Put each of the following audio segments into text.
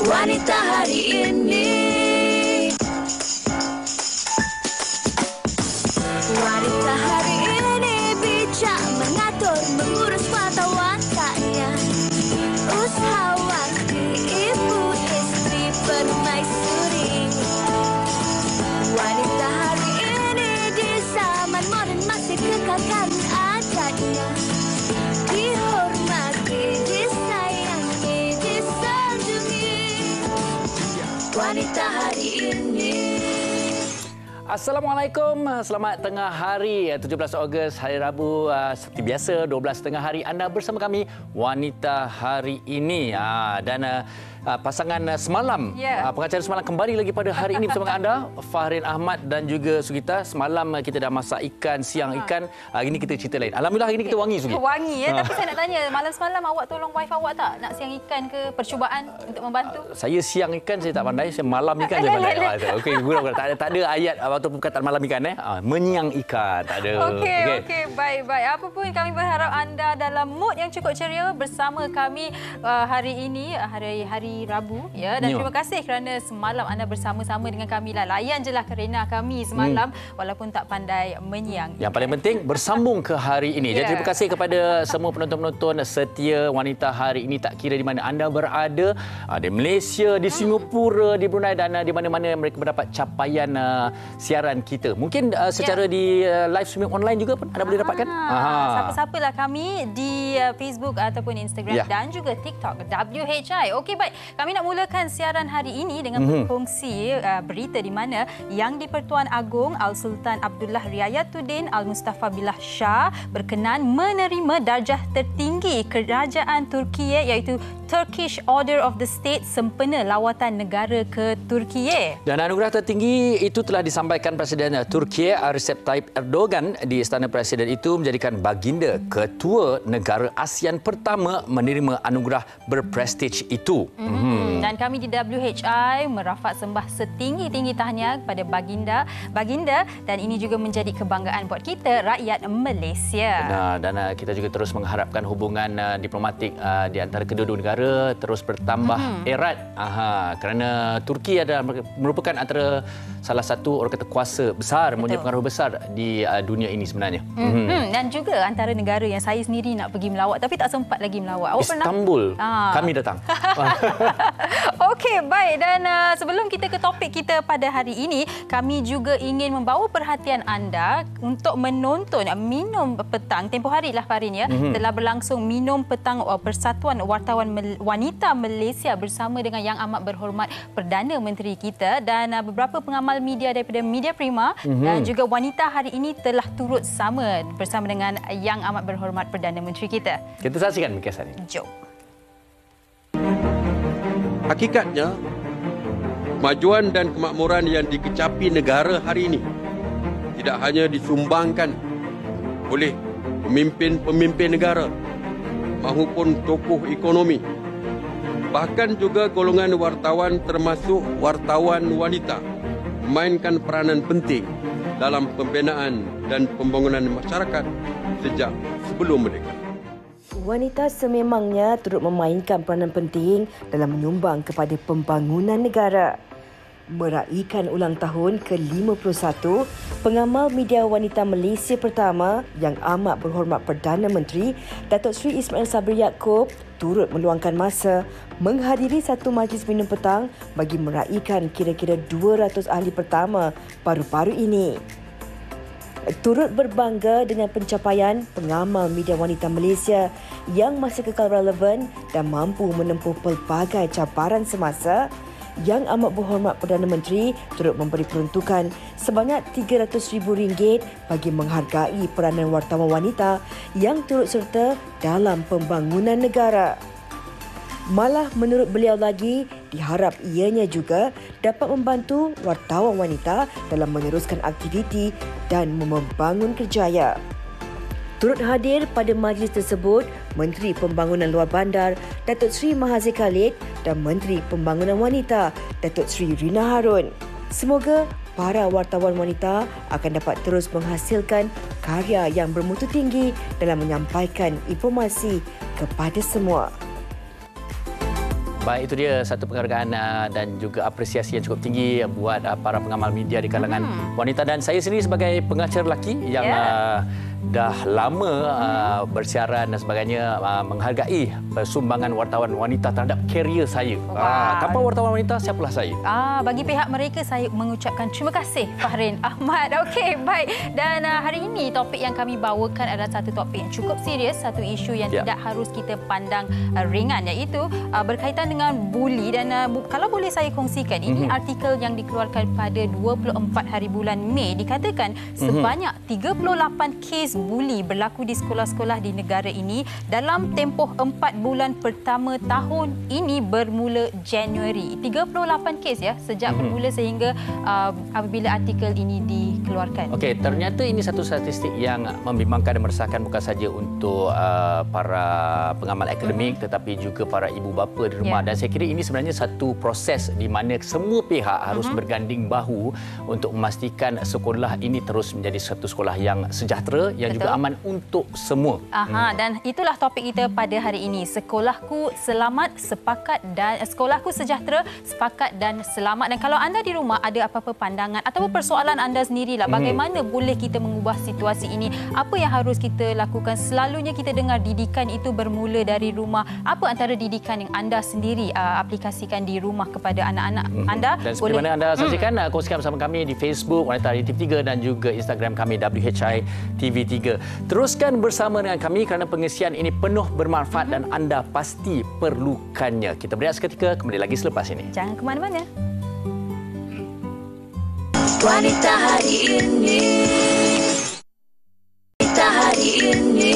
Wanita hari ini. Wanita hari ini bijak mengatur, mengurus wartawan tanya. Usahawan, ibu, istri, permaisuri. Wanita hari ini di zaman modern masih kekalkan adatnya. Dihormati, disayangi, disanjungi. Wanita hari ini. Assalamualaikum, selamat tengah hari 17 Ogos, hari Rabu. Seperti biasa 12 tengah hari anda bersama kami Wanita Hari Ini. Dan pasangan semalam, pengacara semalam kembali lagi pada hari ini bersama anda, Fahrin Ahmad dan juga Sugita. Semalam kita dah masak ikan, siang ikan. Hari ini kita cerita lain. Alhamdulillah hari ini kita wangi, Sugita. Wangi ya, tapi saya nak tanya, malam semalam awak tolong wife awak tak nak siang ikan ke, percubaan untuk membantu? Saya siang ikan saya tak pandai, saya malam ikan saya pandai. Okey, gurau tak ada ayat atau perkataan malam ikan menyiang ikan tak ada. Okey, baik. Apa pun kami berharap anda dalam mood yang cukup ceria bersama kami hari ini, hari Rabu ya, dan terima kasih kerana semalam anda bersama-sama dengan kami lah. Layan jelah kerena kami semalam walaupun tak pandai menyiang. Yang paling penting bersambung ke hari ini. Jadi terima kasih kepada semua penonton-penonton setia Wanita Hari Ini, tak kira di mana anda berada, di Malaysia, di Singapura, di Brunei dan di mana-mana mereka mendapat capaian siaran kita. Mungkin secara di live streaming online juga pun anda boleh dapatkan. Siapa-siapalah kami di Facebook ataupun Instagram dan juga TikTok WHI. Okey, baik. Kami nak mulakan siaran hari ini dengan berkongsi berita di mana Yang di-Pertuan Agong Al-Sultan Abdullah Riayatuddin Al-Mustafa Billah Shah berkenan menerima darjah tertinggi kerajaan Turkiye iaitu Turkish Order of the State sempena lawatan negara ke Turkiye. Dan anugerah tertinggi itu telah disampaikan Presiden Turkiye Recep Tayyip Erdogan di Istana Presiden itu menjadikan baginda ketua negara ASEAN pertama menerima anugerah berprestij itu. Dan kami di WHI merafak sembah setinggi-tinggi tahniah kepada baginda dan ini juga menjadi kebanggaan buat kita rakyat Malaysia. Dan kita juga terus mengharapkan hubungan diplomatik di antara kedua-dua negara terus bertambah erat. Kerana Turki adalah merupakan antara salah satu orang kata kuasa besar, mempunyai pengaruh besar di dunia ini sebenarnya. Dan juga antara negara yang saya sendiri nak pergi melawat tapi tak sempat lagi melawat. Istanbul. Kami datang. Okey, baik. Dan sebelum kita ke topik kita pada hari ini, kami juga ingin membawa perhatian anda untuk menonton Minum Petang. Tempoh hari lah Farin ya. Telah berlangsung Minum Petang Persatuan Wartawan Wanita Malaysia bersama dengan Yang Amat Berhormat Perdana Menteri kita dan beberapa pengamal media daripada Media Prima dan juga Wanita Hari Ini telah turut sama bersama dengan Yang Amat Berhormat Perdana Menteri kita. Kita saksikan ringkasan ini. Jom. Hakikatnya, kemajuan dan kemakmuran yang dikecapi negara hari ini tidak hanya disumbangkan oleh pemimpin-pemimpin negara maupun tokoh ekonomi, bahkan juga golongan wartawan termasuk wartawan wanita memainkan peranan penting dalam pembinaan dan pembangunan masyarakat sejak sebelum merdeka. Wanita sememangnya turut memainkan peranan penting dalam menyumbang kepada pembangunan negara. Meraihkan ulang tahun ke-51, pengamal media wanita Malaysia pertama Yang Amat Berhormat Perdana Menteri Datuk Seri Ismail Sabri Yaakob turut meluangkan masa menghadiri satu majlis minum petang bagi meraihkan kira-kira 200 ahli pertama baru-baru ini. Turut berbangga dengan pencapaian pengamal media wanita Malaysia yang masih kekal relevan dan mampu menempuh pelbagai cabaran semasa, Yang Amat Berhormat Perdana Menteri turut memberi peruntukan sebanyak RM300,000 bagi menghargai peranan wartawan wanita yang turut serta dalam pembangunan negara. Malah menurut beliau lagi, diharap ianya juga dapat membantu wartawan wanita dalam meneruskan aktiviti dan membangun kerjaya. Turut hadir pada majlis tersebut Menteri Pembangunan Luar Bandar Datuk Seri Mahathir Khalid dan Menteri Pembangunan Wanita Datuk Seri Rina Harun. Semoga para wartawan wanita akan dapat terus menghasilkan karya yang bermutu tinggi dalam menyampaikan informasi kepada semua. Baik, itu dia satu penghargaan dan juga apresiasi yang cukup tinggi buat para pengamal media di kalangan wanita. Dan saya sendiri sebagai pengacara lelaki yang dah lama bersiaran dan sebagainya, menghargai sumbangan wartawan wanita terhadap karier saya. Tanpa wartawan wanita, siapalah saya? Bagi pihak mereka, saya mengucapkan terima kasih Fahrin Ahmad. Okey, baik. Dan hari ini topik yang kami bawakan adalah satu topik yang cukup serius, satu isu yang tidak harus kita pandang ringan, iaitu berkaitan dengan buli. Dan kalau boleh saya kongsikan, ini artikel yang dikeluarkan pada 24 hari bulan Mei, dikatakan sebanyak 38 kes buli berlaku di sekolah-sekolah di negara ini dalam tempoh 4 bulan pertama tahun ini bermula Januari. 38 kes sejak bermula sehingga apabila artikel ini dikeluarkan. Okey, ternyata ini satu statistik yang membimbangkan dan meresahkan bukan saja untuk para pengamal akademik tetapi juga para ibu bapa di rumah. Dan saya kira ini sebenarnya satu proses di mana semua pihak harus berganding bahu untuk memastikan sekolah ini terus menjadi satu sekolah yang sejahtera, yang juga aman untuk semua. Dan itulah topik kita pada hari ini. Sekolahku selamat, sepakat dan sekolahku sejahtera, sepakat dan selamat. Dan kalau anda di rumah ada apa-apa pandangan ataupun persoalan anda sendirilah, bagaimana boleh kita mengubah situasi ini? Apa yang harus kita lakukan? Selalunya kita dengar didikan itu bermula dari rumah. Apa antara didikan yang anda sendiri aplikasikan di rumah kepada anak-anak anda? Dan seperti mana anda saksikan, kongsikan bersama kami di Facebook Wanita Hari TV3 dan juga Instagram kami WHI TV3. Teruskan bersama dengan kami kerana pengisian ini penuh bermanfaat dan anda pasti perlukannya. Kita berehat seketika, kembali lagi selepas ini. Jangan ke mana-mana. Wanita hari ini. Wanita hari ini.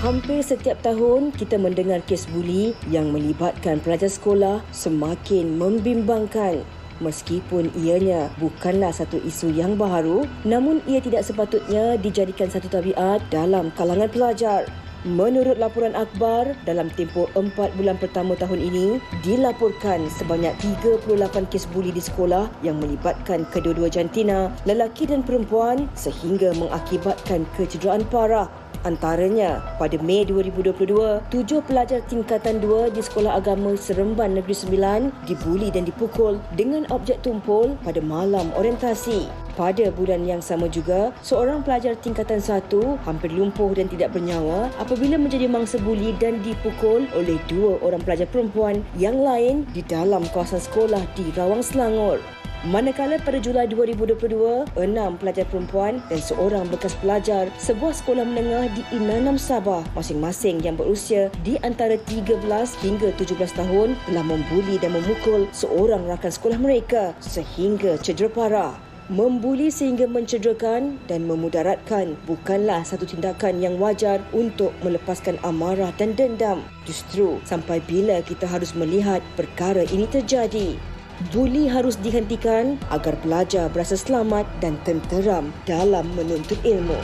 Hampir setiap tahun kita mendengar kes buli yang melibatkan pelajar sekolah semakin membimbangkan. Meskipun ianya bukanlah satu isu yang baharu, namun ia tidak sepatutnya dijadikan satu tabiat dalam kalangan pelajar. Menurut laporan akhbar, dalam tempoh 4 bulan pertama tahun ini, dilaporkan sebanyak 38 kes buli di sekolah yang melibatkan kedua-dua jantina, lelaki dan perempuan sehingga mengakibatkan kecederaan parah. Antaranya, pada Mei 2022, 7 pelajar tingkatan 2 di Sekolah Agama Seremban Negeri Sembilan dibuli dan dipukul dengan objek tumpul pada malam orientasi. Pada bulan yang sama juga, seorang pelajar tingkatan 1 hampir lumpuh dan tidak bernyawa apabila menjadi mangsa buli dan dipukul oleh 2 orang pelajar perempuan yang lain di dalam kawasan sekolah di Rawang Selangor. Manakala pada Julai 2022, 6 pelajar perempuan dan seorang bekas pelajar sebuah sekolah menengah di Inanam, Sabah, masing-masing yang berusia di antara 13 hingga 17 tahun telah membuli dan memukul seorang rakan sekolah mereka sehingga cedera parah. Membuli sehingga mencederakan dan memudaratkan bukanlah satu tindakan yang wajar untuk melepaskan amarah dan dendam. Justru sampai bila kita harus melihat perkara ini terjadi? Buli harus dihentikan agar pelajar berasa selamat dan tenteram dalam menuntut ilmu.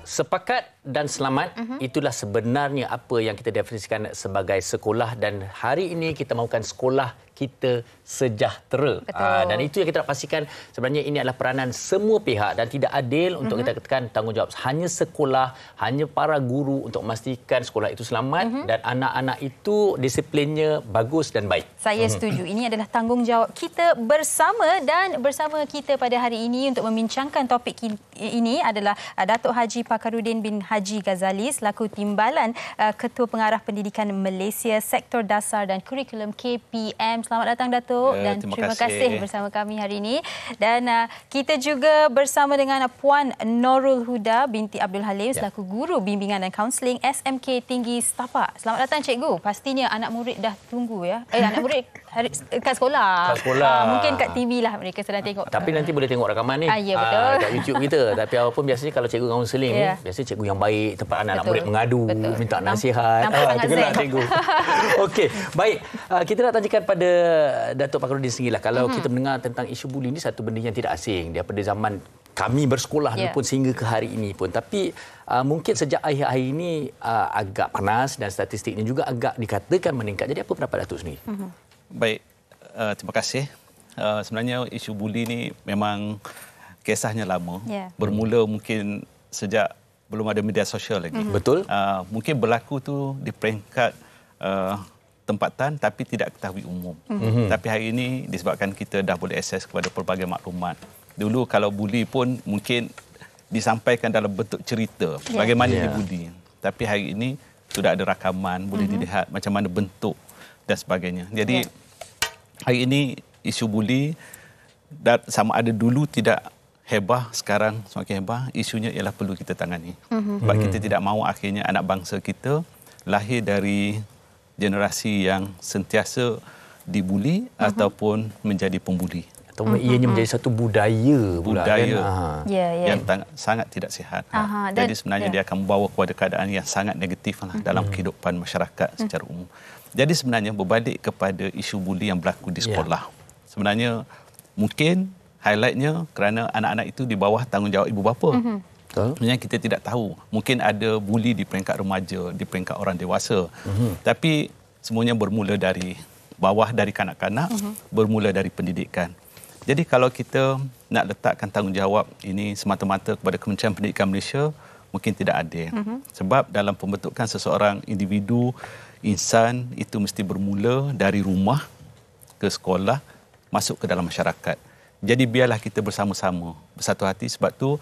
Sepakat dan selamat, itulah sebenarnya apa yang kita definisikan sebagai sekolah, dan hari ini kita mahukan sekolah kita sejahtera. Dan itu yang kita nak pastikan sebenarnya ini adalah peranan semua pihak dan tidak adil untuk kita katakan tanggungjawab hanya sekolah, hanya para guru untuk memastikan sekolah itu selamat dan anak-anak itu disiplinnya bagus dan baik. Saya setuju. Ini adalah tanggungjawab kita bersama, dan bersama kita pada hari ini untuk membincangkan topik ini adalah Datuk Haji Pakarudin bin Haji Ghazali selaku Timbalan Ketua Pengarah Pendidikan Malaysia Sektor Dasar dan Kurikulum KPM. Selamat datang Datuk dan terima kasih bersama kami hari ini. Dan kita juga bersama dengan Puan Norul Huda binti Abdul Halim selaku Guru Bimbingan dan Kaunseling SMK Tinggi Setapak. Selamat datang Cikgu. Pastinya anak murid dah tunggu anak murid kat sekolah. Mungkin kat TV lah mereka sedang tengok. Tapi nanti boleh tengok rakaman ni. Ya, betul. Kat YouTube kita. Tapi apapun biasanya kalau cikgu kaunseling ni, biasanya cikgu yang baik, tempat anak-anak murid mengadu, minta nasihat. Itulah cikgu. Okey, baik. Kita nak tanyakan pada Datuk Pakarudin sendirilah. Kalau kita mendengar tentang isu buli ini, satu benda yang tidak asing daripada zaman kami bersekolah pun sehingga ke hari ini pun. Tapi mungkin sejak akhir-akhir ini agak panas dan statistiknya juga agak dikatakan meningkat. Jadi apa pendapat Datuk sendiri? Baik, terima kasih. Sebenarnya isu buli ni memang kisahnya lama. Bermula mungkin sejak belum ada media sosial lagi. Betul. Mungkin berlaku tu di peringkat tempatan tapi tidak ketahui umum. Tapi hari ini disebabkan kita dah boleh akses kepada pelbagai maklumat. Dulu kalau buli pun mungkin disampaikan dalam bentuk cerita bagaimana dibuli. Tapi hari ini sudah ada rakaman, boleh dilihat macam mana bentuk dan sebagainya. Jadi hari ini isu buli dan sama ada dulu tidak hebah, sekarang semakin hebah, isunya ialah perlu kita tangani. Sebab kita tidak mahu akhirnya anak bangsa kita lahir dari generasi yang sentiasa dibuli ataupun menjadi pembuli. Atau ianya menjadi satu budaya pula kan. Yang sangat tidak sihat. Jadi sebenarnya dia akan membawa kepada keadaan yang sangat negatif dalam kehidupan masyarakat secara umum. Jadi sebenarnya berbalik kepada isu buli yang berlaku di sekolah. Sebenarnya mungkin highlightnya kerana anak-anak itu di bawah tanggungjawab ibu bapa. Sebenarnya kita tidak tahu. Mungkin ada buli di peringkat remaja, di peringkat orang dewasa. Tapi semuanya bermula dari bawah, dari kanak-kanak, bermula dari pendidikan. Jadi kalau kita nak letakkan tanggungjawab ini semata-mata kepada Kementerian Pendidikan Malaysia, mungkin tidak adil. Sebab dalam pembentukan seseorang individu, insan, itu mesti bermula dari rumah ke sekolah, masuk ke dalam masyarakat. Jadi biarlah kita bersama-sama, bersatu hati. Sebab tu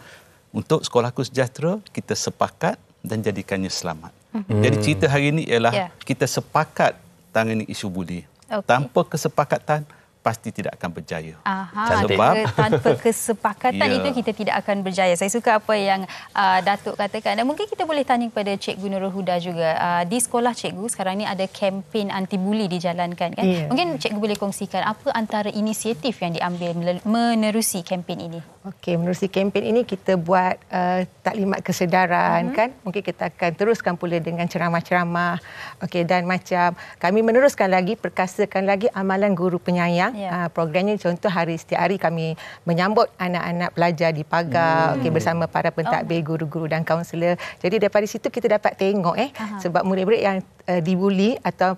untuk Sekolahku Sejahtera, kita sepakat dan jadikannya selamat. Jadi cerita hari ini ialah kita sepakat tangani isu buli. Tanpa kesepakatan, pasti tidak akan berjaya. Sebab tanpa kesepakatan itu kita tidak akan berjaya. Saya suka apa yang Datuk katakan. Dan mungkin kita boleh tanya kepada Cikgu Nurul Huda juga. Di sekolah cikgu sekarang ni ada kempen anti-buli dijalankan kan? Mungkin cikgu boleh kongsikan apa antara inisiatif yang diambil menerusi kempen ini? Okey, menerusi kempen ini kita buat taklimat kesedaran kan. Mungkin kita akan teruskan pula dengan ceramah-ceramah. Okey, dan macam kami meneruskan lagi, perkasakan lagi amalan guru penyayang. Programnya contoh setiap hari kami menyambut anak-anak pelajar di pagar bersama para pentadbir, guru-guru dan kaunselor. Jadi daripada situ kita dapat tengok sebab murid-murid yang dibuli atau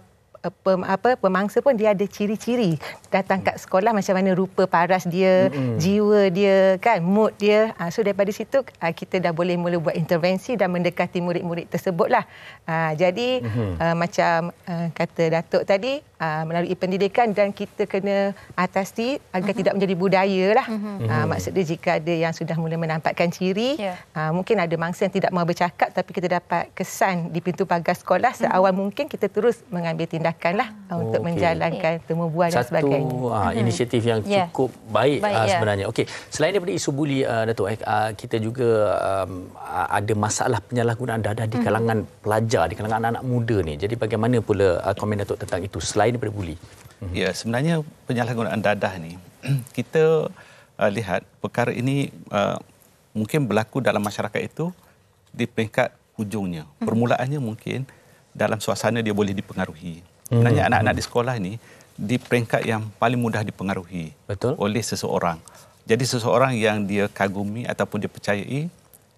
pemangsa pun dia ada ciri-ciri datang kat sekolah, macam mana rupa paras dia, jiwa dia kan, mood dia. So daripada situ kita dah boleh mula buat intervensi dan mendekati murid-murid tersebutlah. Jadi macam kata Datuk tadi, melalui pendidikan dan kita kena atasi agar tidak menjadi budaya lah. Maksudnya jika ada yang sudah mula menampakkan ciri, mungkin ada mangsa yang tidak mahu bercakap tapi kita dapat kesan di pintu pagar sekolah, seawal mungkin kita terus mengambil tindakan lah untuk menjalankan temu bual dan sebagainya. Satu inisiatif yang cukup baik sebenarnya. Okey, selain daripada isu buli, Datuk, kita juga ada masalah penyalahgunaan dadah di kalangan pelajar, di kalangan anak-anak muda ni. Jadi bagaimana pula komen Datuk tentang itu selain daripada buli? Ya, sebenarnya penyalahgunaan dadah ni kita lihat perkara ini mungkin berlaku dalam masyarakat itu di peringkat hujungnya. Permulaannya mungkin dalam suasana dia boleh dipengaruhi. Sebenarnya anak-anak di sekolah ini di peringkat yang paling mudah dipengaruhi oleh seseorang. Jadi seseorang yang dia kagumi ataupun dia percayai,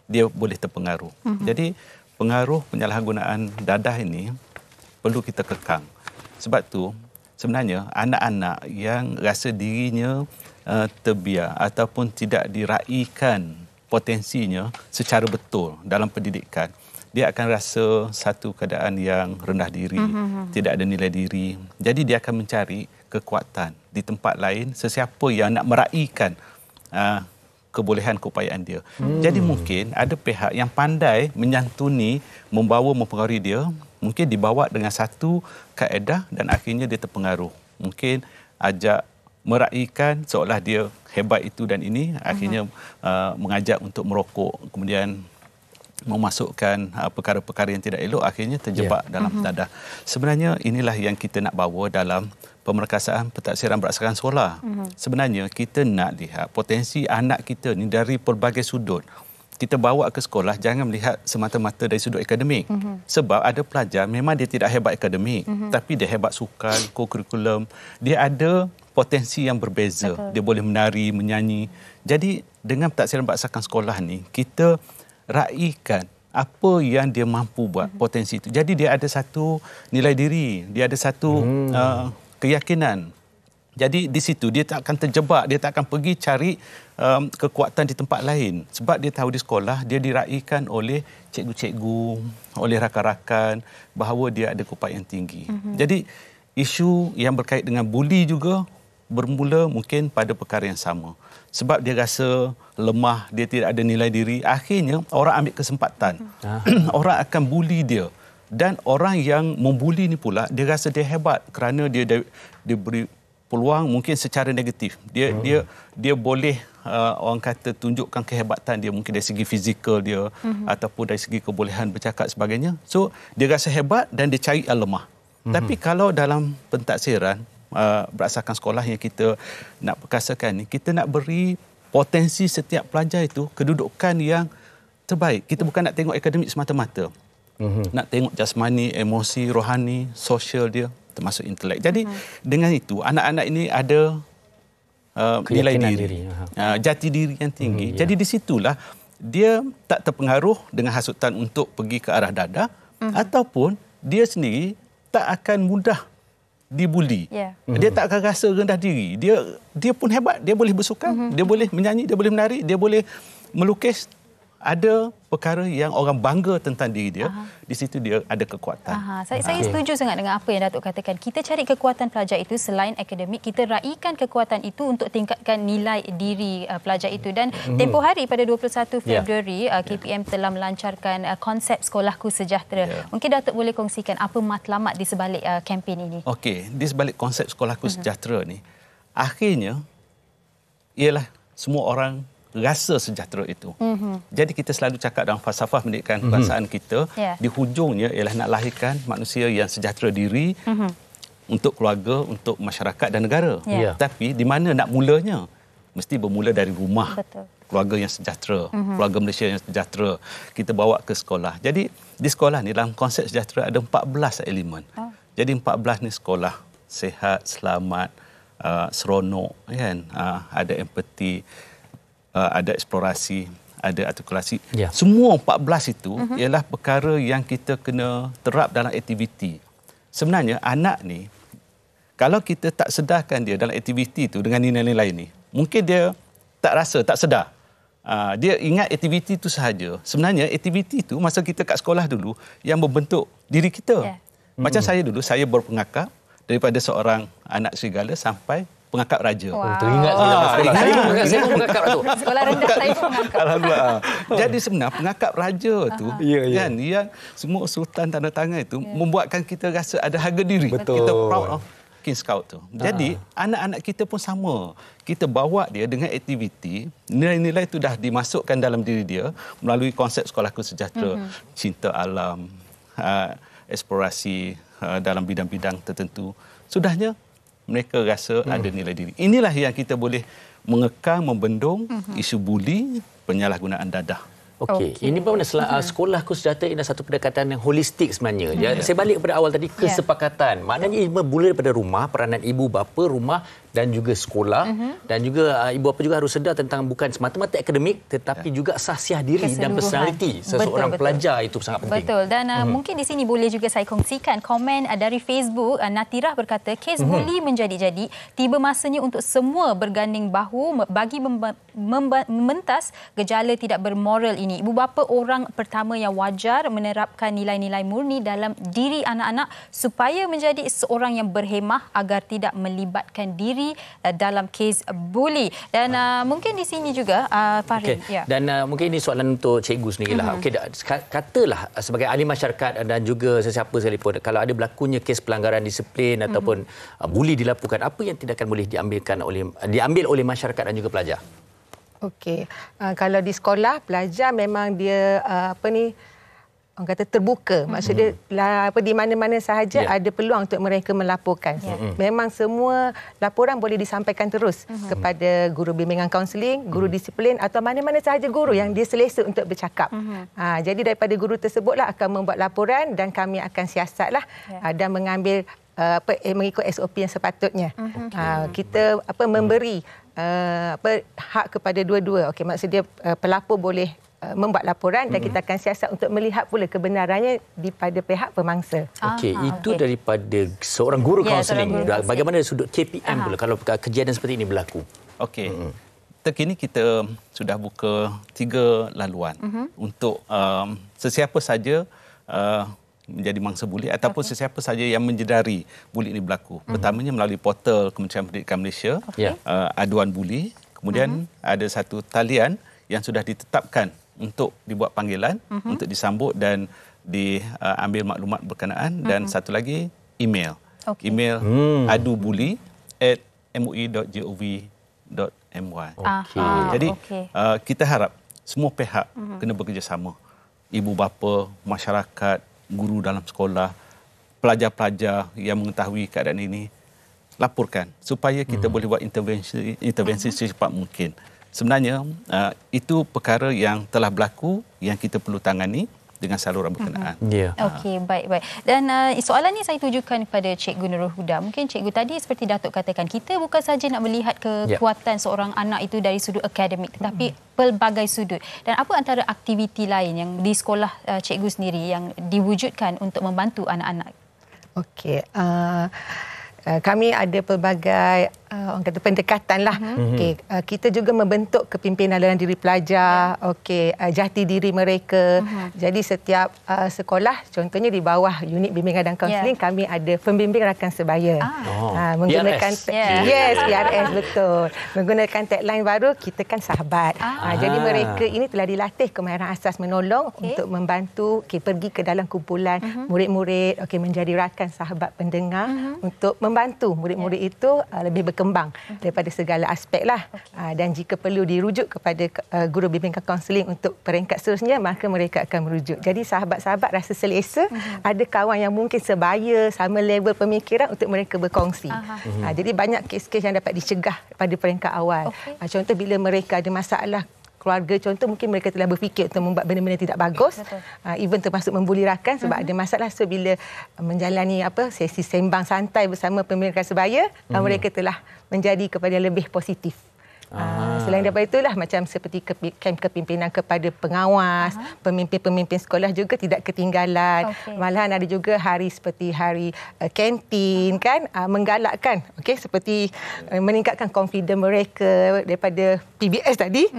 dia boleh terpengaruh. Jadi pengaruh penyalahgunaan dadah ini perlu kita kekang. Sebab tu sebenarnya anak-anak yang rasa dirinya terbiar ataupun tidak diraikan potensinya secara betul dalam pendidikan, dia akan rasa satu keadaan yang rendah diri, tidak ada nilai diri. Jadi dia akan mencari kekuatan di tempat lain, sesiapa yang nak meraihkan kebolehan keupayaan dia. Jadi mungkin ada pihak yang pandai menyantuni, mempengaruhi dia, mungkin dibawa dengan satu kaedah dan akhirnya dia terpengaruh. Mungkin ajak meraihkan seolah dia hebat itu dan ini, akhirnya mengajak untuk merokok, kemudian memasukkan perkara-perkara yang tidak elok, akhirnya terjebak dalam dadah. Sebenarnya inilah yang kita nak bawa dalam pemerkasaan pentadbiran berasakan sekolah. Sebenarnya kita nak lihat potensi anak kita ni dari pelbagai sudut. Kita bawa ke sekolah, jangan melihat semata-mata dari sudut akademik. Sebab ada pelajar memang dia tidak hebat akademik, tapi dia hebat sukan, co-curriculum. Dia ada potensi yang berbeza. Dia boleh menari, menyanyi. Jadi dengan pentadbiran berasakan sekolah ni, kita raihkan apa yang dia mampu buat, potensi itu. Jadi dia ada satu nilai diri, dia ada satu keyakinan. Jadi di situ dia tak akan terjebak, dia tak akan pergi cari kekuatan di tempat lain. Sebab dia tahu di sekolah dia diraikan oleh cikgu-cikgu, oleh rakan-rakan bahawa dia ada keupayaan tinggi. Jadi isu yang berkait dengan buli juga bermula mungkin pada perkara yang sama. Sebab dia rasa lemah, dia tidak ada nilai diri. Akhirnya orang ambil kesempatan. Orang akan buli dia. Dan orang yang membuli ni pula, dia rasa dia hebat kerana dia beri peluang mungkin secara negatif. Dia boleh orang kata tunjukkan kehebatan dia mungkin dari segi fizikal dia ataupun dari segi kebolehan bercakap sebagainya. So dia rasa hebat dan dia cari yang lemah. Tapi kalau dalam pentaksiran berdasarkan sekolah yang kita nak perkasakan ni, kita nak beri potensi setiap pelajar itu kedudukan yang terbaik. Kita bukan nak tengok akademik semata-mata. Nak tengok jasmani, emosi, rohani, sosial dia, termasuk intelek. Jadi dengan itu anak-anak ini ada nilai diri, jati diri yang tinggi. Jadi di situlah dia tak terpengaruh dengan hasutan untuk pergi ke arah dadah ataupun dia sendiri tak akan mudah dibuli. Dia tak akan rasa rendah diri. Dia pun hebat, dia boleh bersukan, dia boleh menyanyi, dia boleh menari, dia boleh melukis. Ada perkara yang orang bangga tentang diri dia. Di situ dia ada kekuatan. Saya setuju sangat dengan apa yang Datuk katakan. Kita cari kekuatan pelajar itu selain akademik, kita raikan kekuatan itu untuk tingkatkan nilai diri pelajar itu. Dan tempoh hari pada 21 Februari, KPM telah melancarkan konsep Sekolahku Sejahtera. Mungkin Datuk boleh kongsikan apa matlamat di sebalik kempen ini? Okey, di sebalik konsep Sekolahku Sejahtera ni, akhirnya ialah semua orang rasa sejahtera itu. Jadi kita selalu cakap dalam falsafah pendidikan kebangsaan kita, di hujungnya ialah nak lahirkan manusia yang sejahtera diri untuk keluarga, untuk masyarakat dan negara. Tapi di mana nak mulanya? Mesti bermula dari rumah. Keluarga yang sejahtera, keluarga Malaysia yang sejahtera. Kita bawa ke sekolah. Jadi di sekolah ni dalam konsep sejahtera ada 14 elemen. Jadi 14 ni sekolah sihat, selamat, seronok, kan? Ada empati, ada eksplorasi, ada artikulasi. Semua 14 itu ialah perkara yang kita kena terap dalam aktiviti. Sebenarnya anak ni, kalau kita tak sedarkan dia dalam aktiviti itu dengan nilai-nilai ni, mungkin dia tak rasa, tak sedar. Dia ingat aktiviti itu sahaja. Sebenarnya aktiviti itu masa kita kat sekolah dulu yang membentuk diri kita. Macam saya dulu, saya berpengakap daripada seorang anak serigala sampai pengakap raja. Teringat saya pun pengakap tu. Sekolah rendah saya pun pengakap. Alhamdulillah. Jadi sebenarnya pengakap raja tu kan yang semua sultan tanda tangan itu membuatkan kita rasa ada harga diri. Kita proud of King Scout tu. Jadi anak-anak kita pun sama. Kita bawa dia dengan aktiviti, nilai-nilai itu dah dimasukkan dalam diri dia melalui konsep Sekolahku Sejahtera, cinta alam, eksplorasi dalam bidang-bidang tertentu. Sudahnya mereka rasa ada nilai diri. Inilah yang kita boleh mengekang, membendung isu buli, penyalahgunaan dadah. Okey, ini bagaimana Sekolahku Sejahtera ini satu pendekatan yang holistik sebenarnya. Saya balik kepada awal tadi, kesepakatan. Maknanya ia bermula daripada rumah, peranan ibu bapa, rumah dan juga sekolah. Dan juga ibu bapa juga harus sedar tentang bukan semata-mata akademik tetapi juga sahsiah diri dan personaliti seseorang pelajar itu sangat penting. Betul. Dan mungkin di sini boleh juga saya kongsikan komen dari Facebook. Natirah berkata, kes buli menjadi-jadi, tiba masanya untuk semua berganding bahu bagi mementas gejala tidak bermoral ini. Ibu bapa orang pertama yang wajar menerapkan nilai-nilai murni dalam diri anak-anak supaya menjadi seorang yang berhemah agar tidak melibatkan diri dalam kes buli. Dan mungkin di sini juga Farid. Dan mungkin ini soalan untuk cikgu sendirilah. Katalah sebagai ahli masyarakat dan juga sesiapa sekalipun, kalau ada berlakunya kes pelanggaran disiplin ataupun buli dilakukan, apa yang tindakan boleh diambil oleh masyarakat dan juga pelajar? Okey, kalau di sekolah pelajar memang dia orang kata terbuka. Maksud dia di mana-mana sahaja ada peluang untuk mereka melaporkan. Memang semua laporan boleh disampaikan terus kepada guru bimbingan kaunseling, guru disiplin atau mana-mana sahaja guru yang dia selesa untuk bercakap. Jadi daripada guru tersebutlah akan membuat laporan dan kami akan siasatlah dan mengambil mengikut SOP yang sepatutnya. Kita memberi hak kepada dua-dua. Okey, maksud dia pelapor boleh membuat laporan dan kita akan siasat untuk melihat pula kebenarannya daripada pihak pemangsa. Okey, itu daripada seorang guru kaunseling. Bagaimana dari sudut KPM pula kalau kejadian seperti ini berlaku? Okey. Terkini kita sudah buka 3 laluan untuk sesiapa saja menjadi mangsa buli ataupun sesiapa saja yang menjedari buli ini berlaku. Pertamanya melalui portal Kementerian Pendidikan Malaysia, aduan buli. Kemudian ada satu talian yang sudah ditetapkan untuk dibuat panggilan, untuk disambut dan diambil maklumat berkenaan, dan satu lagi email. Email adubuli@mui.gov.my. Jadi kita harap semua pihak kena bekerjasama. Ibu bapa, masyarakat, guru dalam sekolah, pelajar-pelajar yang mengetahui keadaan ini, laporkan supaya kita boleh buat intervensi secepat mungkin. Sebenarnya itu perkara yang telah berlaku yang kita perlu tangani dengan saluran berkenaan. Okey, baik. Dan soalan ni saya tujukan kepada Cikgu Nurul Huda. Mungkin Cikgu tadi seperti Datuk katakan, kita bukan saja nak melihat kekuatan seorang anak itu dari sudut akademik, tetapi pelbagai sudut. Dan apa antara aktiviti lain yang di sekolah Cikgu sendiri yang diwujudkan untuk membantu anak-anak? Okey, kami ada pelbagai orang kata pendekatan lah. Kita juga membentuk kepimpinan dalam diri pelajar, jati diri mereka. Jadi setiap sekolah, contohnya di bawah unit bimbingan dan kaunseling, kami ada pembimbing rakan sebaya. Menggunakan PRS, betul. Menggunakan tagline baru, kita kan sahabat. Jadi mereka ini telah dilatih kemahiran asas menolong untuk membantu pergi ke dalam kumpulan murid-murid, menjadi rakan sahabat pendengar untuk membantu murid-murid itu lebih berkembang daripada segala aspek lah. Dan jika perlu dirujuk kepada guru bimbingan kaunseling untuk peringkat seterusnya, maka mereka akan merujuk. Jadi sahabat-sahabat rasa selesa, ada kawan yang mungkin sebaya, sama level pemikiran untuk mereka berkongsi. Jadi banyak kes-kes yang dapat dicegah pada peringkat awal. Contoh bila mereka ada masalah keluarga, contoh mungkin mereka telah berfikir untuk membuat benda-benda tidak bagus, even termasuk membuli rakan sebab ada masalah. So bila menjalani sesi sembang santai bersama pemimpin sebaya, mereka telah menjadi kepada lebih positif. Selain daripada itulah, macam seperti kem kepimpinan kepada pengawas, pemimpin-pemimpin sekolah juga tidak ketinggalan. Malahan ada juga hari seperti hari kantin kan, menggalakkan seperti meningkatkan confidence mereka daripada PBS tadi,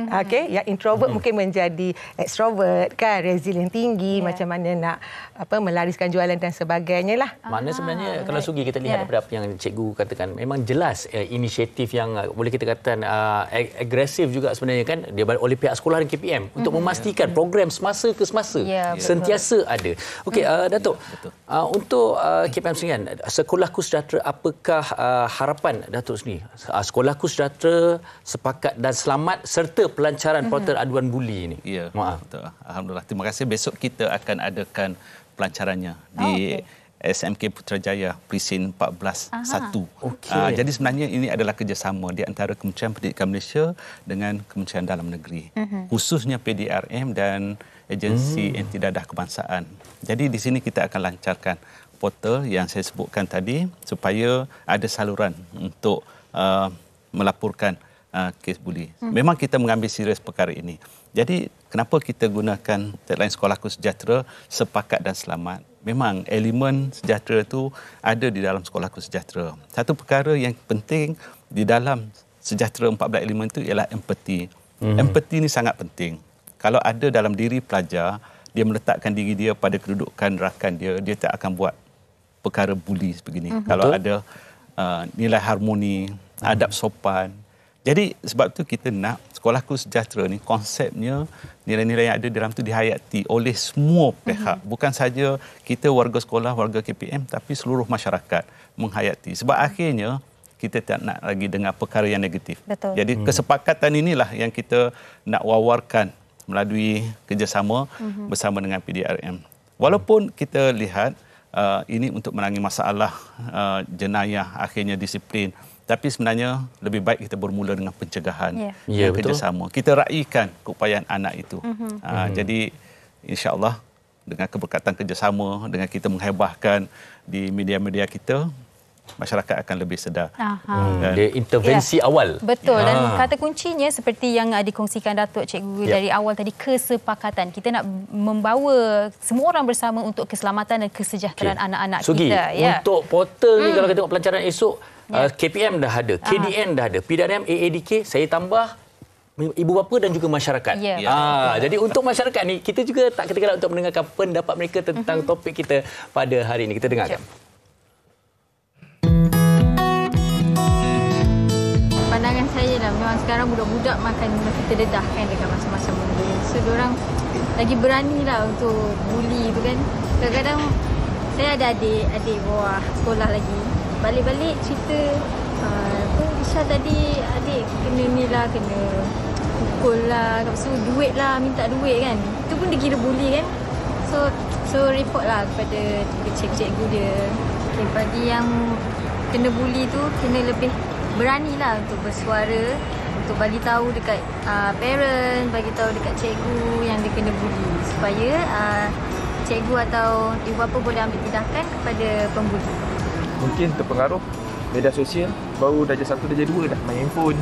yang introvert mungkin menjadi extrovert kan, resilient tinggi, macam mana nak melariskan jualan dan sebagainya lah. Mana sebenarnya kalau segi kita lihat daripada apa yang cikgu katakan, memang jelas inisiatif yang boleh kita katakan agresif juga sebenarnya kan oleh pihak sekolah dan KPM untuk memastikan program semasa ke semasa sentiasa ada. Okey, Datuk, untuk KPM sendiri, Sekolahku Sejahtera, apakah harapan Datuk sendiri? Sekolahku Sejahtera sepakat dan selamat serta pelancaran portal aduan buli ini. Ya, betul. Alhamdulillah. Terima kasih. Besok kita akan adakan pelancarannya di SMK Putrajaya Presin 14-1. Jadi sebenarnya ini adalah kerjasama di antara Kementerian Pendidikan Malaysia dengan Kementerian Dalam Negeri, khususnya PDRM dan Agensi Anti Dadah Kebangsaan. Jadi di sini kita akan lancarkan portal yang saya sebutkan tadi supaya ada saluran untuk melaporkan kes buli. Memang kita mengambil serius perkara ini. Jadi kenapa kita gunakan tagline Sekolahku Sejahtera, sepakat dan selamat? Memang elemen sejahtera itu ada di dalam Sekolahku Sejahtera. Satu perkara yang penting di dalam sejahtera 14 elemen itu ialah empati. Empati ini sangat penting. Kalau ada dalam diri pelajar, dia meletakkan diri dia pada kedudukan rakan dia, dia tak akan buat perkara buli sebegini. Kalau ada nilai harmoni, adab sopan. Jadi sebab itu kita nak Sekolahku Sejahtera ni, konsepnya nilai-nilai yang ada dalam itu dihayati oleh semua pihak. Bukan saja kita warga sekolah, warga KPM, tapi seluruh masyarakat menghayati. Sebab akhirnya kita tak nak lagi dengar perkara yang negatif. Betul. Jadi kesepakatan inilah yang kita nak wawarkan melalui kerjasama bersama dengan PDRM. Walaupun kita lihat ini untuk menangani masalah jenayah, akhirnya disiplin, tapi sebenarnya lebih baik kita bermula dengan pencegahan dan kerjasama. Kita raikan keupayaan anak itu. Jadi insya-Allah dengan keberkatan kerjasama, dengan kita menghebahkan di media-media kita, masyarakat akan lebih sedar. Dia intervensi awal. Betul. Dan kata kuncinya seperti yang dikongsikan Datuk Cikgu dari awal tadi, kesepakatan. Kita nak membawa semua orang bersama untuk keselamatan dan kesejahteraan anak-anak Sugi, kita. untuk portal ni kalau kita tengok pelancaran esok, KPM dah ada, KDN dah ada, PDRM, AADK, saya tambah ibu bapa dan juga masyarakat. Jadi untuk masyarakat ni, kita juga tak ketinggalan untuk mendengarkan pendapat mereka tentang topik kita pada hari ini. Kita dengarkan. Pandangan saya lah, memang sekarang budak-budak makin terdedah kan dengan masa-masa muda. So, diorang lagi berani lah untuk bully tu kan. Kadang-kadang saya ada adik bawah sekolah lagi. Balik-balik cerita, Isha tadi adik kena ni lah, kena pukul lah, lepas tu duit lah, minta duit kan. Itu pun dikira bully kan. So report lah kepada cikgu-cikgu dia. Okay, bagi yang kena bully tu, kena lebih beranilah untuk bersuara, untuk bagi tahu dekat parent, bagi tahu dekat cikgu yang dia kena bully, supaya cikgu atau ibu bapa boleh ambil tindakan kepada pembuli. Mungkin terpengaruh media sosial, baru darjah 1, darjah 2 dah main handphone,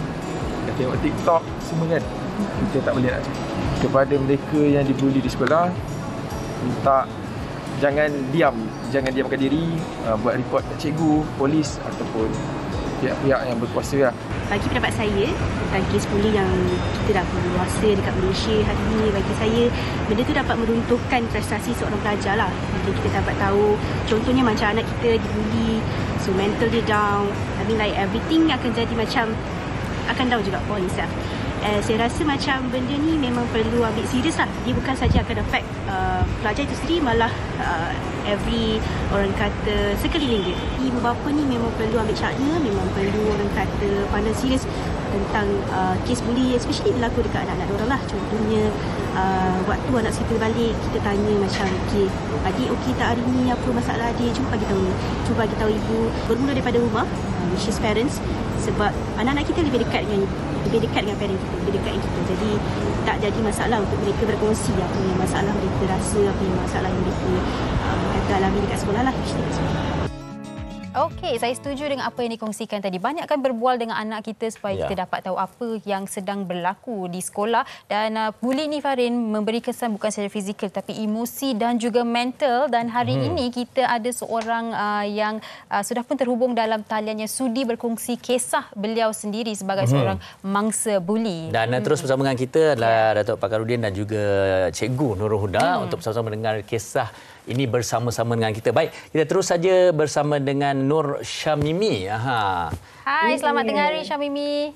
dah tengok TikTok semua kan. Kita tak boleh nak cakap kepada mereka yang dibuli di sekolah, minta jangan diamkan diri, buat report ke cikgu, polis ataupun pihak-pihak yang berkuasa lah. Bagi pendapat saya tentang kes bully yang kita dah berkuasa dekat Malaysia hari ini, bagi saya benda tu dapat meruntuhkan prestasi seorang pelajar lah. Jadi kita dapat tahu contohnya macam anak kita dibuli, so mental dia down, I mean like everything akan jadi macam akan down juga for himself. Saya rasa macam benda ni memang perlu ambil serius lah. Dia bukan saja akan affect pelajar itu sendiri, malah every orang kata sekeliling dia. Ibu bapa ni memang perlu ambil cakna, memang perlu orang kata pandang serius tentang kes bully, especially berlaku dekat anak-anak diorang lah. Contohnya waktu anak kita balik, kita tanya macam, okay, adik okey tak hari ni, apa masalah adik, cuba bagi tahu ni, cuba bagi tahu ibu. Bermula daripada rumah, which is parents, sebab anak-anak kita lebih dekat dengan parent kita, lebih dekat dengan kita. Jadi tak jadi masalah untuk mereka berkongsi apa yang masalah mereka rasa, apa yang masalah yang mereka kata alami dekat sekolah lah. Okey, saya setuju dengan apa yang dikongsikan tadi. Banyakkan berbual dengan anak kita supaya kita dapat tahu apa yang sedang berlaku di sekolah. Dan bully ni, Farin, memberi kesan bukan sahaja fizikal tapi emosi dan juga mental. Dan hari ini kita ada seorang yang sudah pun terhubung dalam taliannya, sudi berkongsi kisah beliau sendiri sebagai seorang mangsa bully. Dan terus bersama dengan kita adalah Datuk Fakarudin dan juga Cikgu Nurul Huda untuk bersama-sama mendengar kisah ini bersama-sama dengan kita. Baik, kita terus saja bersama dengan Nur Syamimi. Hai, selamat tengah hari Syamimi.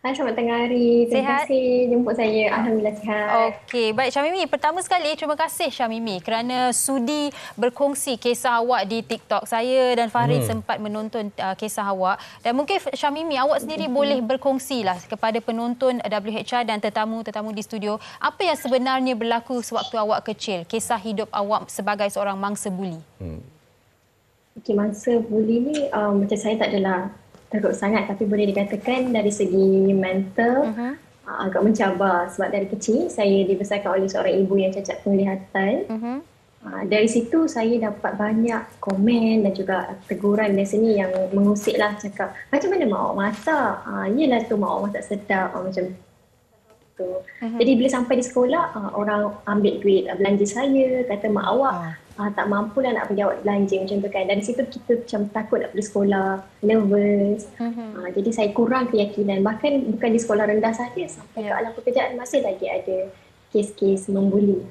Hai, selamat tengah hari. Terima kasih jemput saya. Alhamdulillah sihat. Okey, baik Syamimi. Pertama sekali, terima kasih Syamimi kerana sudi berkongsi kisah awak di TikTok. Saya dan Farid sempat menonton kisah awak. Dan mungkin Syamimi, awak sendiri boleh berkongsilah kepada penonton WHR dan tetamu-tetamu di studio, apa yang sebenarnya berlaku sewaktu awak kecil, kisah hidup awak sebagai seorang mangsa buli. Okey, mangsa buli ni macam saya tak adalah teruk sangat, tapi boleh dikatakan dari segi mental agak mencabar, sebab dari kecil saya dibesarkan oleh seorang ibu yang cacat penglihatan. Dari situ saya dapat banyak komen dan juga teguran biasanya yang mengusik lah, cakap macam mana mak awak masak, yelah tu mak awak masak sedap, macam tu. Jadi bila sampai di sekolah, orang ambil duit belanja saya, kata mak awak tak mampulah nak pergi awak belanja macam tu kan. Dari situ kita macam takut nak pergi sekolah, nervous. Jadi saya kurang keyakinan. Bahkan bukan di sekolah rendah saja, sampai ke alam pekerjaan masih lagi ada kes-kes membuli.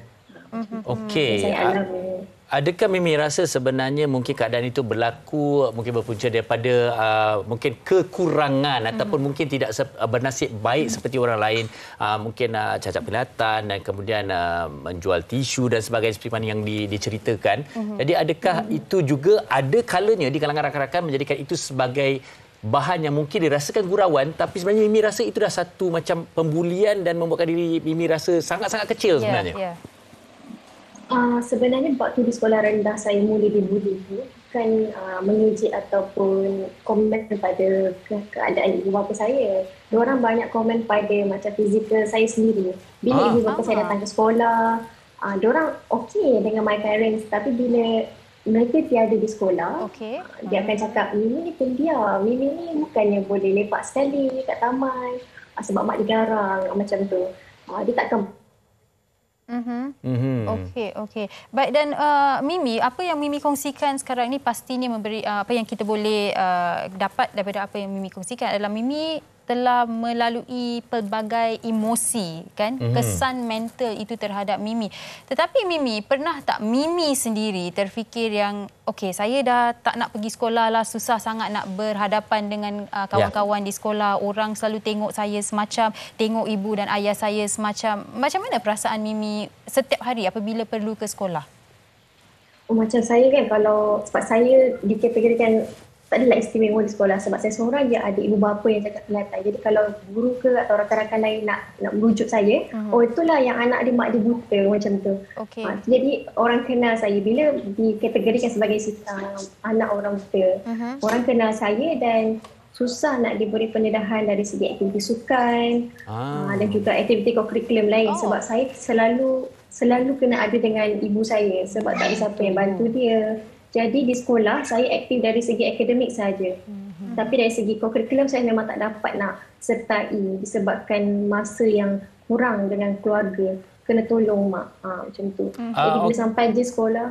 Okey. Saya alami. Adakah Mimi rasa sebenarnya mungkin keadaan itu berlaku mungkin berpunca daripada mungkin kekurangan ataupun mungkin tidak bernasib baik seperti orang lain, mungkin cacat penglihatan dan kemudian menjual tisu dan sebagainya seperti mana yang diceritakan. Jadi adakah itu juga ada kalanya di kalangan rakan-rakan menjadikan itu sebagai bahan yang mungkin dirasakan gurauan, tapi sebenarnya Mimi rasa itu dah satu macam pembulian dan membuatkan diri Mimi rasa sangat-sangat kecil sebenarnya. Sebenarnya waktu di sekolah rendah saya mula dibuli tu bukan mengejek ataupun komen pada keadaan ibu bapa saya. Diorang banyak komen pada macam fizikal saya sendiri. Bila ibu bapa saya datang ke sekolah, diorang okey dengan my parents, tapi bila mereka tiada di sekolah. Okey. Dia akan cakap, Mimi ni pendiam. Mimi ni bukannya boleh lepak sekali kat taman sebab mak dia garang macam tu. Dia takkan. Okey. Baik, dan Mimi, apa yang Mimi kongsikan sekarang ni pastinya memberi apa yang kita boleh dapat daripada apa yang Mimi kongsikan adalah Mimi telah melalui pelbagai emosi, kan, kesan mental itu terhadap Mimi. Tetapi Mimi, pernah tak Mimi sendiri terfikir yang okey, saya dah tak nak pergi sekolah lah, susah sangat nak berhadapan dengan kawan-kawan di sekolah, orang selalu tengok saya semacam, tengok ibu dan ayah saya semacam. Macam mana perasaan Mimi setiap hari apabila perlu ke sekolah? Macam saya kan, kalau sebab saya dikategorikan tak adalah istimewa di sekolah sebab saya seorang je ada ibu bapa yang jaga kelihatan. Jadi kalau guru ke atau rakan-rakan lain nak merujuk saya, itulah yang anak dia mak dia buta macam tu. Okay. Jadi orang kenal saya bila dikategorikan sebagai anak orang buta. Orang kenal saya dan susah nak diberi pendedahan dari segi aktiviti sukan dan juga aktiviti kurikulum lain sebab saya selalu kena ada dengan ibu saya sebab tak ada siapa yang bantu dia. Jadi di sekolah saya aktif dari segi akademik saja. Tapi dari segi kurikulum saya memang tak dapat nak sertai disebabkan masa yang kurang dengan keluarga. Kena tolong mak macam tu. Jadi bila sampai di sekolah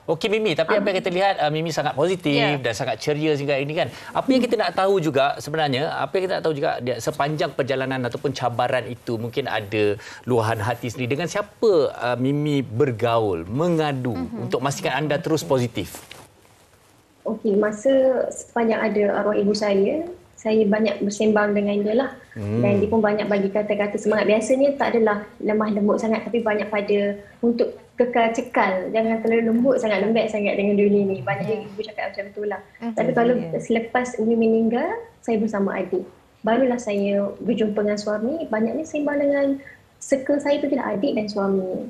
Okey Mimi, tapi apa yang kita lihat Mimi sangat positif dan sangat ceria sehingga ini kan. Apa yang kita nak tahu juga sebenarnya, apa yang kita nak tahu juga sepanjang perjalanan ataupun cabaran itu mungkin ada luahan hati sendiri. Dengan siapa Mimi bergaul, mengadu untuk memastikan anda terus positif? Okey, masa sepanjang ada arwah ibu saya banyak bersembang dengan dia lah. Dan dia pun banyak bagi kata-kata semangat. Biasanya tak adalah lemah lembut sangat tapi banyak pada untuk kekal cekal. Jangan terlalu lembut sangat, lembek sangat dengan dunia ni. Banyak ibu cakap macam tu lah. Tapi kalau selepas Umi meninggal, saya bersama adik. Barulah saya berjumpa dengan suami. Banyaknya sembang dengan circle saya tu adalah adik dan suami.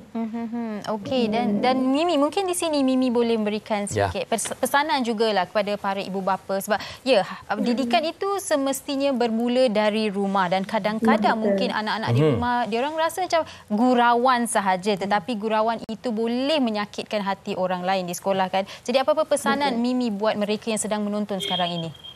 Okey, dan Mimi, mungkin di sini Mimi boleh memberikan sedikit pesanan jugalah kepada para ibu bapa sebab didikan itu semestinya bermula dari rumah dan kadang-kadang mungkin anak-anak di rumah dia orang rasa macam gurauan sahaja tetapi gurauan itu boleh menyakitkan hati orang lain di sekolah kan. Jadi apa-apa pesanan Mimi buat mereka yang sedang menonton sekarang ini?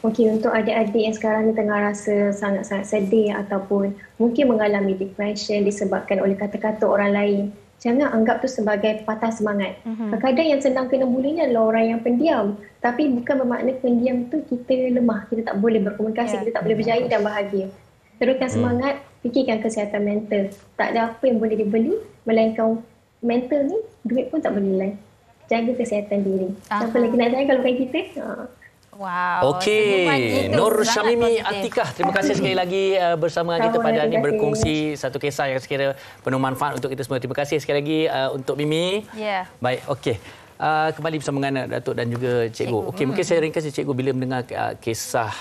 Okey, untuk adik-adik yang sekarang ni tengah rasa sangat-sangat sedih ataupun mungkin mengalami depression disebabkan oleh kata-kata orang lain, jangan anggap tu sebagai patah semangat. Kadang-kadang yang senang kena buli ni adalah orang yang pendiam. Tapi bukan bermakna pendiam tu kita lemah, kita tak boleh berkomunikasi, kita tak boleh berjaya dan bahagia. Teruskan semangat, fikirkan kesihatan mental. Tak ada apa yang boleh dibeli, melainkan mental ni, duit pun tak boleh beli. Jaga kesihatan diri. Siapa lagi nak tanya kalau bukan kita? Wow. Okey, Nur Syamimi Atikah, terima kasih sekali lagi bersama kita pada hari ini berkongsi satu kisah yang sekiranya penuh manfaat untuk kita semua. Terima kasih sekali lagi untuk Mimi. Baik, okey. Kembali bersama dengan Datuk dan juga Cikgu. Okey, mungkin saya ringkas Cikgu bila mendengar kisah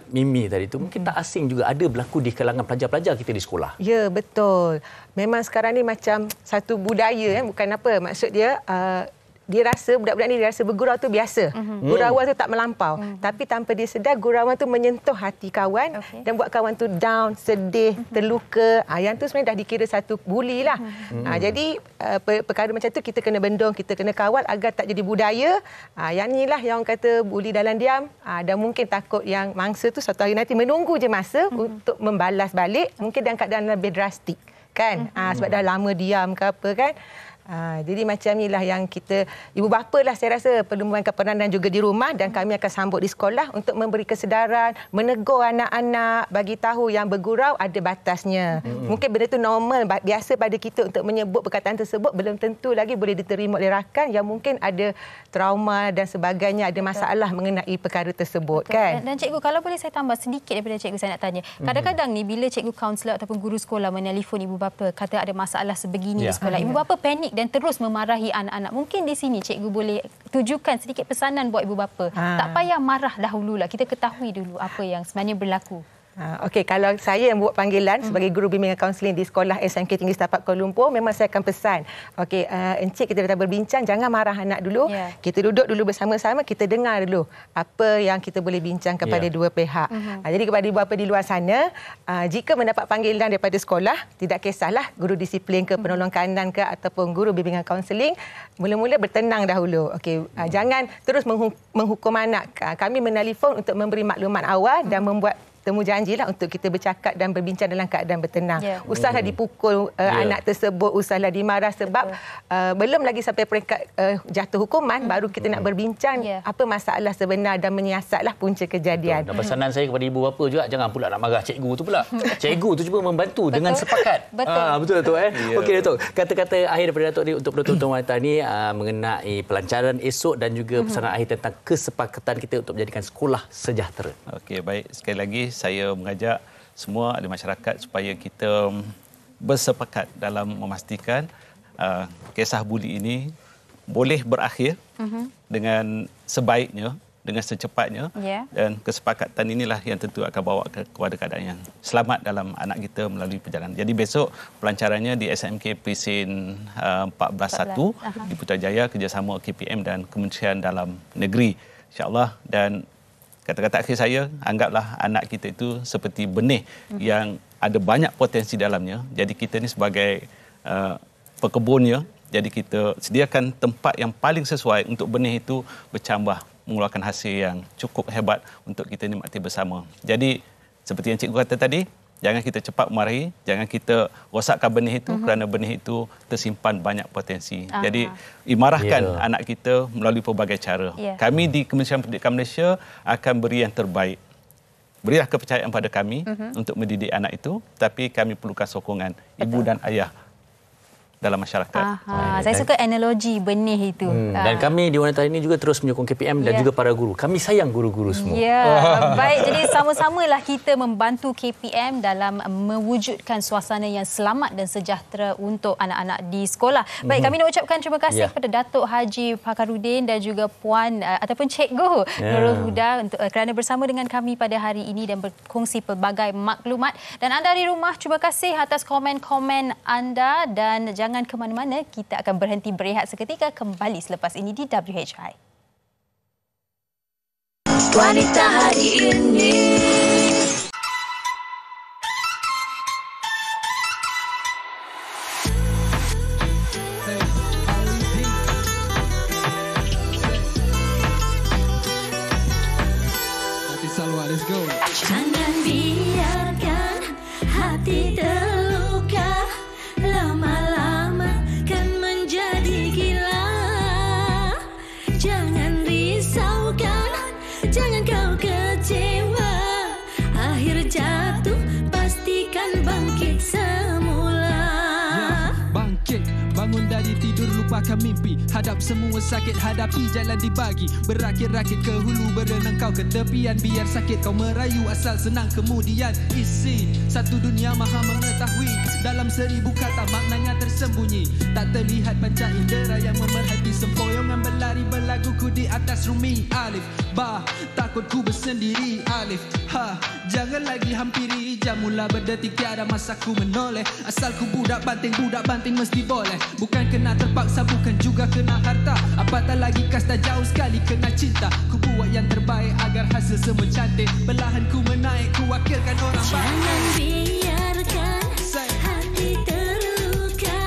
Mimi tadi itu mungkin tak asing juga ada berlaku di kalangan pelajar-pelajar kita di sekolah. Ya, betul. Memang sekarang ni macam satu budaya bukan apa. Maksud dia dia rasa budak-budak ni dia rasa bergurau tu biasa. Gurauan tu tak melampau. Tapi tanpa dia sedar gurauan tu menyentuh hati kawan dan buat kawan tu down, sedih, terluka. Yang tu sebenarnya dah dikira satu bully lah. Jadi perkara macam tu kita kena bendung, kita kena kawal agar tak jadi budaya. Yang inilah yang orang kata bully dalam diam dan mungkin takut yang mangsa tu satu hari nanti menunggu je masa untuk membalas balik. Mungkin dalam keadaan lebih drastik kan. Sebab dah lama diam ke apa kan. Jadi macam inilah yang kita, ibu bapa lah saya rasa perlu memainkan peranan juga di rumah dan kami akan sambut di sekolah untuk memberi kesedaran, menegur anak-anak, bagi tahu yang bergurau ada batasnya. Mungkin benda itu normal, biasa pada kita untuk menyebut perkataan tersebut, belum tentu lagi boleh diterima oleh rakan yang mungkin ada trauma dan sebagainya, ada masalah mengenai perkara tersebut. Kan? Dan Cikgu, kalau boleh saya tambah sedikit daripada Cikgu saya nak tanya. Kadang-kadang ni bila Cikgu kaunselor ataupun guru sekolah menelefon ibu bapa kata ada masalah sebegini di sekolah, ibu bapa panik dan terus memarahi anak-anak. Mungkin di sini Cikgu boleh tujukan sedikit pesanan buat ibu bapa. Tak payah marah dahululah. Kita ketahui dulu apa yang sebenarnya berlaku. Okey, kalau saya yang buat panggilan sebagai guru bimbingan kaunseling di sekolah SMK Tinggi Setapak Kuala Lumpur, memang saya akan pesan, okey, encik kita datang berbincang, jangan marah anak dulu. Kita duduk dulu bersama-sama, kita dengar dulu apa yang kita boleh bincang kepada dua pihak. Jadi kepada ibu bapa di luar sana, jika mendapat panggilan daripada sekolah, tidak kisahlah guru disiplin ke, penolong kanan ke ataupun guru bimbingan kaunseling, mula-mula bertenang dahulu. Okey, jangan terus menghukum anak. Kami menelefon untuk memberi maklumat awal dan membuat temu janjilah untuk kita bercakap dan berbincang dalam keadaan bertenang. Usahlah dipukul anak tersebut, usahlah dimarah sebab belum lagi sampai peringkat jatuh hukuman, baru kita nak berbincang apa masalah sebenar dan menyiasatlah punca kejadian. Dan pesanan saya kepada ibu bapa juga, jangan pula nak marah cikgu tu pula. Cikgu tu cuba membantu dengan sepakat. Betul Datuk. Okey Datuk, kata-kata akhir daripada Datuk ni untuk penonton wanita ni mengenai pelancaran esok dan juga pesanan akhir tentang kesepakatan kita untuk menjadikan sekolah sejahtera. Okey, baik, sekali lagi saya mengajak semua ahli masyarakat supaya kita bersepakat dalam memastikan kisah buli ini boleh berakhir dengan sebaiknya, dengan secepatnya, dan kesepakatan inilah yang tentu akan bawa kepada keadaan yang selamat dalam anak kita melalui perjalanan. Jadi besok pelancarannya di SMK Presin 14-1 di Putrajaya kerjasama KPM dan Kementerian Dalam Negeri, insya-Allah. Dan kata-kata akhir saya, anggaplah anak kita itu seperti benih yang ada banyak potensi dalamnya. Jadi kita ni sebagai pekebunnya, jadi kita sediakan tempat yang paling sesuai untuk benih itu bercambah, mengeluarkan hasil yang cukup hebat untuk kita nikmati bersama. Jadi seperti yang cikgu kata tadi, jangan kita cepat memarahi, jangan kita rosakkan benih itu kerana benih itu tersimpan banyak potensi. Jadi imarahkan anak kita melalui pelbagai cara. Kami di Kementerian Pendidikan Malaysia akan beri yang terbaik. Berilah kepercayaan pada kami untuk mendidik anak itu, tapi kami perlukan sokongan ibu dan ayah dalam masyarakat. Saya suka analogi benih itu. Dan kami di Wanita ini juga terus menyokong KPM dan juga para guru. Kami sayang guru-guru semua. Baik, jadi sama-samalah kita membantu KPM dalam mewujudkan suasana yang selamat dan sejahtera untuk anak-anak di sekolah. Baik, kami nak ucapkan terima kasih kepada Datuk Haji Fakarudin dan juga Puan ataupun Cikgu Nurul Huda untuk kerana bersama dengan kami pada hari ini dan berkongsi pelbagai maklumat. Dan anda di rumah, terima kasih atas komen-komen anda dan jangan ke mana-mana, kita akan berhenti berehat seketika, kembali selepas ini di WHI. Wanita hari ini. Jangan biarkan hati terluka, lama-lama kan menjadi gila. Jangan risaukan, jangan kau kecewa. Akhir jatuh pastikan bangkit semula. Bangkit, bangun dari tidur, lupakan mimpi. Hadap semua sakit, hadapi jalan dibagi. Berakit-rakit ke hulu, berenang kau ke tepian. Biar sakit kau merayu, asal senang kemudian isi. Satu dunia maha mengetahui, dalam 1000 kata maknanya tersembunyi. Tak terlihat panca indera yang memerhati sempoyongan berlari berlaguku di atas rumi. Alif, ba, takut ku bersendiri. Alif, ha, jangan lagi hampiri. Jam mula berdetik, tiada masaku menoleh. Asal ku budak banting mesti boleh. Bukan kena terpaksa, bukan juga kena harta. Apatah lagi kasta, jauh sekali kena cinta. Ku buat yang terbaik agar hasil semua cantik. Perlahan ku menaik, ku wakilkan orang baik. Jangan biarkan hati terluka,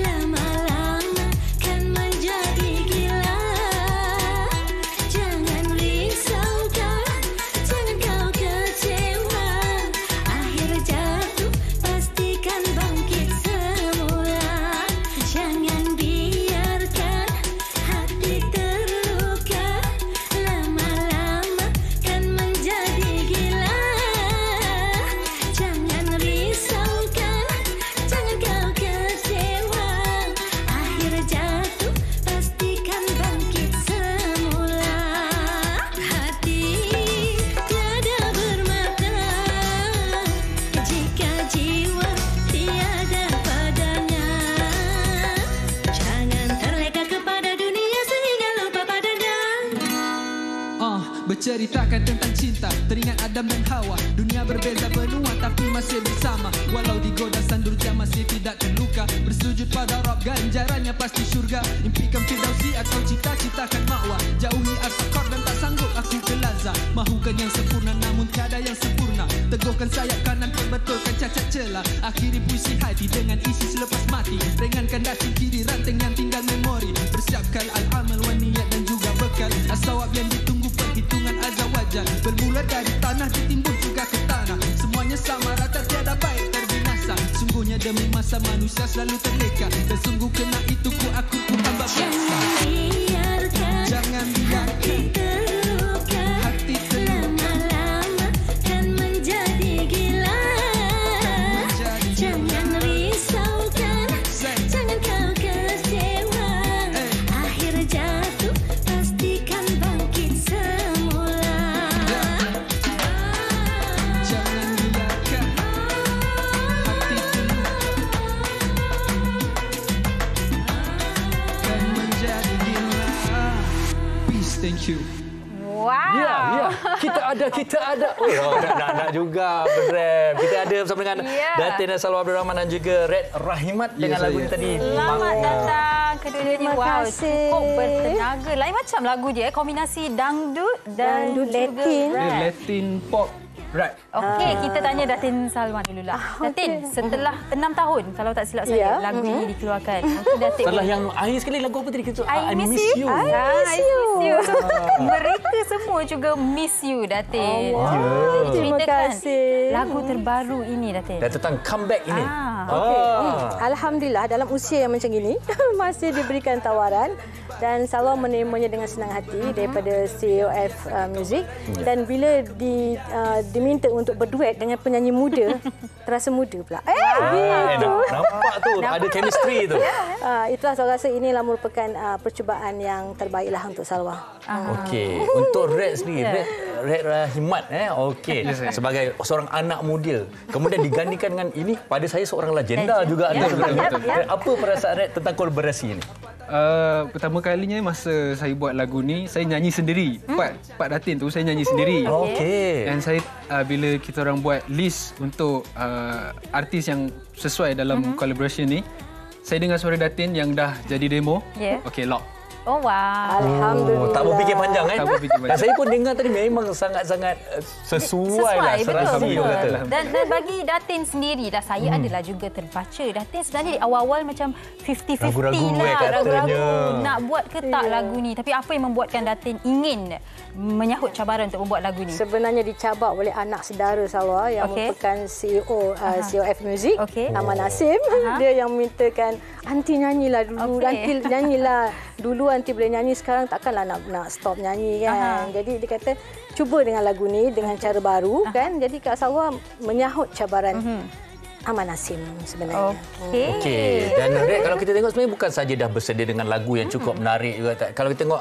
lama-lama kan menjadi gila. Jangan risaukan, jangan kau kecewa. Akhir jatuh pastikan bangkit semula. Jangan biarkan hati terluka, lama-lama kan menjadi gila. Jangan berceritakan tentang cinta. Teringat Adam dan Hawa, dunia berbeza benua tapi masih bersama. Walau digoda sandurja masih tidak terluka. Bersujud pada Rabb, ganjarannya pasti syurga. Impikan Firdausi atau cita-citakan ma'wa. Jauhi arsakor dan tak sanggup aku ke laza. Mahukan yang sempurna namun tiada yang sempurna. Teguhkan sayap kanan, perbetulkan cacat celah. Akhiri puisi hati dengan isi selepas mati. Ringankan dasi kiri ranting yang tinggal memori. Persiapkan al-amal wa niat dan juga bekal. As-sawab yang ditunggu perhitungan azab wajah. Bermula dari tanah ditimbul juga ke tanah. Semuanya sama rata tiada baik terbinasa. Sungguhnya demi masa manusia selalu terleka. Dan sungguh kena itu aku tambah biasa. Jangan biarkan hati terluka. Lama-lama kan menjadi gila. Jangan risaukan, jangan kau kecewa. Akhir jatuh pastikan bangkit semula. Jangan biarkan hati terluka. Kan menjadi gila. Peace, thank you. Wow. Ya. Kita ada. Oh, nak juga berrap. Kita ada bersama dengan Datin dan Salwa Abdul Rahman dan juga Red Rahimat dengan lagu ini tadi. Selamat datang kedua-duanya. Wow, cukup bertenaga. Lain macam lagu dia, kombinasi dangdut dan Latin. Latin pop rap. Okey, kita tanya Datin Salwa dululah. Datin, setelah 6 tahun kalau tak silap saya lagu ini dikeluarkan. Datin setelah yang akhir sekali lagu apa tadi kita? I miss you. I miss you. Mereka semua juga miss you, Datin. Terima kasih. Lagu terbaru ini, Datin. Dan tentang comeback ini. Alhamdulillah dalam usia yang macam ini masih diberikan tawaran dan Salwa menerimanya dengan senang hati daripada COF Music. Dan bila diminta untuk berduet dengan penyanyi muda, terasa muda pula. Gitu. Nampak tu, ada chemistry tu. Itulah saya rasa inilah merupakan percubaan yang terbaiklah untuk Salwa. Okey, untuk Red sendiri, Red Rahimat okey, sebagai seorang anak muda, kemudian digantikan dengan ini, pada saya seorang legenda juga anda sebenarnya. Apa perasaan Red tentang kolaborasi ini? Pertama kalinya masa saya buat lagu ni, saya nyanyi sendiri. Part Datin tu saya nyanyi sendiri. Okey. Dan saya bila kita orang buat list untuk artis yang sesuai dalam collaboration ni, saya dengar suara Datin yang dah jadi demo. Okey, lock. Oh, wow. Alhamdulillah. Tak berfikir panjang Tak berfikir panjang. Dan saya pun dengar tadi memang sangat-sangat sesuai lah, serasi betul. kata. Dan bagi Datin sendiri dah saya adalah juga terbaca. Datin sebenarnya di awal-awal macam 50-50 ragu-ragu lah. katanya. Ragu-ragu nak buat ke tak lagu ni. Tapi apa yang membuatkan Datin ingin menyahut cabaran untuk membuat lagu ni? Sebenarnya dicabar oleh anak saudara Salwa yang merupakan CEO COF Music, Ahmad Nasim. Dia yang memintakan, "Anti nyanyilah dulu, Anti nyanyilah dulu, Anti boleh nyanyi, sekarang takkanlah nak stop nyanyi kan." Jadi dia kata, cuba dengan lagu ni dengan cara baru kan. Jadi Kak Salwa menyahut cabaran Ahmad Nasim sebenarnya. Okey. Dan Red, kalau kita tengok sebenarnya bukan saja dah bersedia dengan lagu yang cukup menarik juga. Kalau kita tengok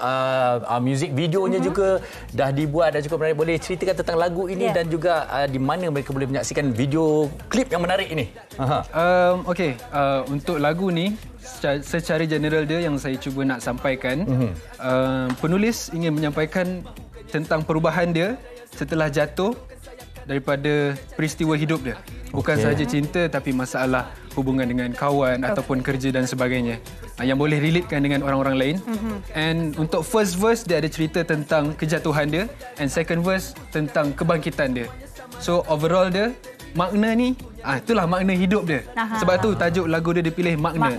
music videonya juga dah dibuat dan cukup menarik. Boleh ceritakan tentang lagu ini dan juga di mana mereka boleh menyaksikan video klip yang menarik ini? Okey, untuk lagu ni secara general dia yang saya cuba nak sampaikan, penulis ingin menyampaikan tentang perubahan dia setelah jatuh daripada peristiwa hidup dia. Bukan sahaja cinta tapi masalah hubungan dengan kawan ataupun kerja dan sebagainya yang boleh relatekan dengan orang-orang lain. And untuk first verse dia ada cerita tentang kejatuhan dia, and second verse tentang kebangkitan dia. So overall dia makna ni itulah makna hidup dia. Sebab tu tajuk lagu dia dipilih makna.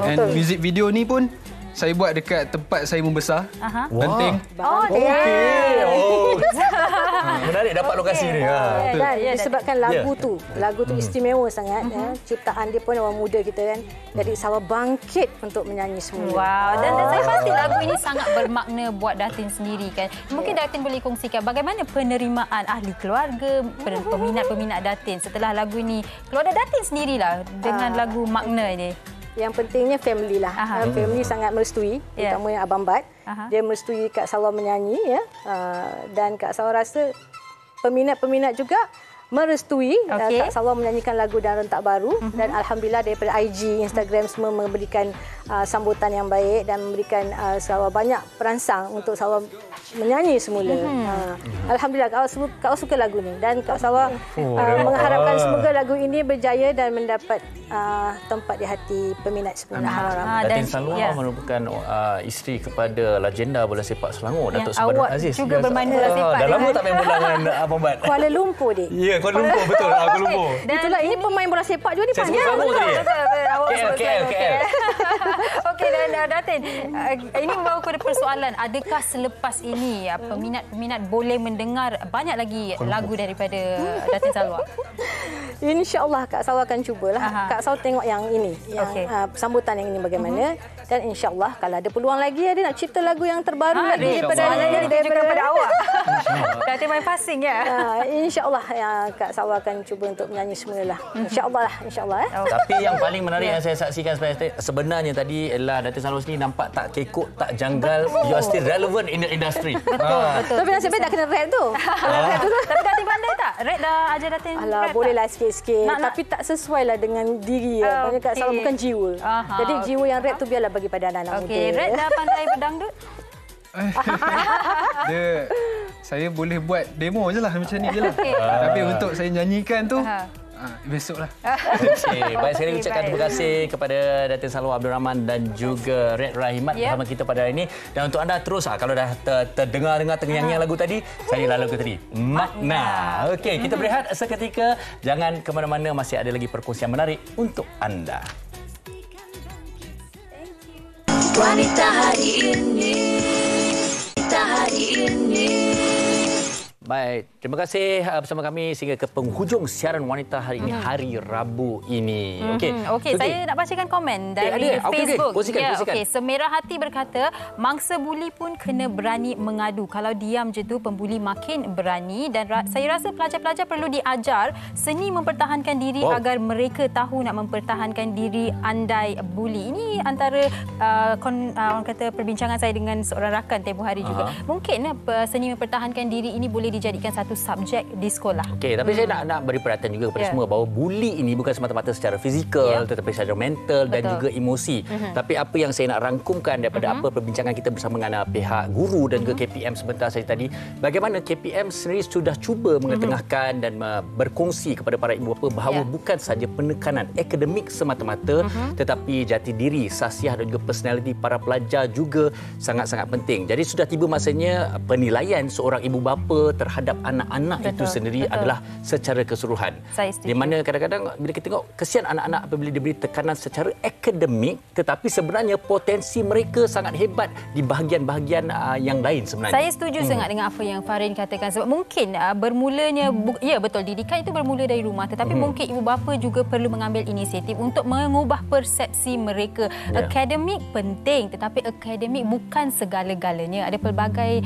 And music video ni pun saya buat dekat tempat saya membesar, Penting. Menarik dapat lokasi ni. Dan disebabkan lagu tu istimewa sangat. Ciptaan dia pun orang muda kita kan. Jadi Salwa bangkit untuk menyanyi semua. Wow. Dan saya pasti lagu ini sangat bermakna buat Datin sendiri kan. Mungkin Datin boleh kongsikan bagaimana penerimaan ahli keluarga, peminat-peminat Datin setelah lagu ini keluar dari Datin sendirilah dengan lagu makna ini. Yang pentingnya family lah. Family sangat merestui, terutamanya Abang Bad. Dia merestui Kak Salwa menyanyi dan Kak Salwa rasa peminat-peminat juga merestui Kak Salwa menyanyikan lagu dan rentak baru. Dan alhamdulillah daripada IG, Instagram semua memberikan sambutan yang baik dan memberikan Salwa banyak perangsang untuk Salwa menyanyi semula. Alhamdulillah Kak suka lagu ni dan Kak Salwa mengharapkan semoga lagu ini berjaya dan mendapat tempat di hati peminat semua. Datin Salwa merupakan isteri kepada legenda bola sepak Selangor, Datuk Subhadran Aziz. Juga bermain bola sepak. Dah lama tak main bola dengan Abang Bat. Kuala Lumpur, Dik. Ya, Kuala Lumpur, betul. Kuala Lumpur. Itulah, ini pemain bola sepak juga ni. Saya sebut Selangor tadi. KL. Okey, dan Datin, ini membawa kepada persoalan, adakah selepas ini peminat boleh mendengar banyak lagi lagu daripada Datin Salwa? InsyaAllah Kak Salwa akan cubalah. Kak Salwa tengok yang ini, yang sambutan yang ini bagaimana. Dan insyaAllah kalau ada peluang lagi, ada nak cipta lagu yang terbaru lagi daripada awak. Datin main passing ya? InsyaAllah Kak Salwa akan cuba untuk menyanyi semualah. InsyaAllah. Tapi yang paling menarik yang saya saksikan sebenarnya tadi ialah Datin Salwa sendiri nampak tak kekok, tak janggal. You are still relevant in the industry. Betul. Tapi nasib baik tak kena rap tu. Tapi Datin pandai tak? Rap dah ajar Datin rap tak? Bolehlah sikit-sikit. Tapi tak sesuai lah dengan diri. Maksudnya Kak Salwa bukan jiwa. Jadi jiwa yang rap tu biarlah bagi pada anak-anak muda. Okey, Red dah pandai berdangdut? Saya boleh buat demo je lah macam ni je lah. Tapi untuk saya nyanyikan tu, besoklah. Okey, baik sekali ucapkan terima kasih kepada Datin Salwa Abdul Rahman dan juga Red Rahimat bersama kita pada hari ini. Dan untuk anda terus kalau dah terdengar ternyanyian lagu tadi, carilah lagu tadi. Makna. Okey, kita berehat seketika. Jangan ke mana-mana, masih ada lagi perkongsian menarik untuk anda. Wanita hari ini. Baik, terima kasih bersama kami sehingga ke penghujung siaran Wanita hari ini, hari Rabu ini. Okey, saya nak bacakan komen dari Facebook. Okey, Semerah Hati berkata, mangsa buli pun kena berani mengadu. Kalau diam je tu, pembuli makin berani. Dan saya rasa pelajar-pelajar perlu diajar seni mempertahankan diri agar mereka tahu nak mempertahankan diri andai buli. Ini antara orang kata perbincangan saya dengan seorang rakan tempoh hari juga. Mungkin seni mempertahankan diri ini boleh dijadikan satu subjek di sekolah. Okey, tapi saya nak beri perhatian juga kepada semua bahawa buli ini bukan semata-mata secara fizikal, tetapi secara mental dan juga emosi. Tapi apa yang saya nak rangkumkan daripada apa perbincangan kita bersama dengan pihak guru dan juga KPM sebentar saya tadi, bagaimana KPM sendiri sudah cuba mengetengahkan dan berkongsi kepada para ibu bapa bahawa bukan sahaja penekanan akademik semata-mata, tetapi jati diri, sahsiah dan juga personaliti para pelajar juga sangat-sangat penting. Jadi sudah tiba masanya penilaian seorang ibu bapa terhadap anak-anak itu sendiri adalah secara keseluruhan. Di mana kadang-kadang bila kita tengok kesian anak-anak apabila diberi tekanan secara akademik, tetapi sebenarnya potensi mereka sangat hebat di bahagian-bahagian yang lain sebenarnya. Saya setuju sangat dengan apa yang Farin katakan, sebab mungkin bermulanya betul, didikan itu bermula dari rumah, tetapi mungkin ibu bapa juga perlu mengambil inisiatif untuk mengubah persepsi mereka. Akademik penting, tetapi akademik bukan segala-galanya. Ada pelbagai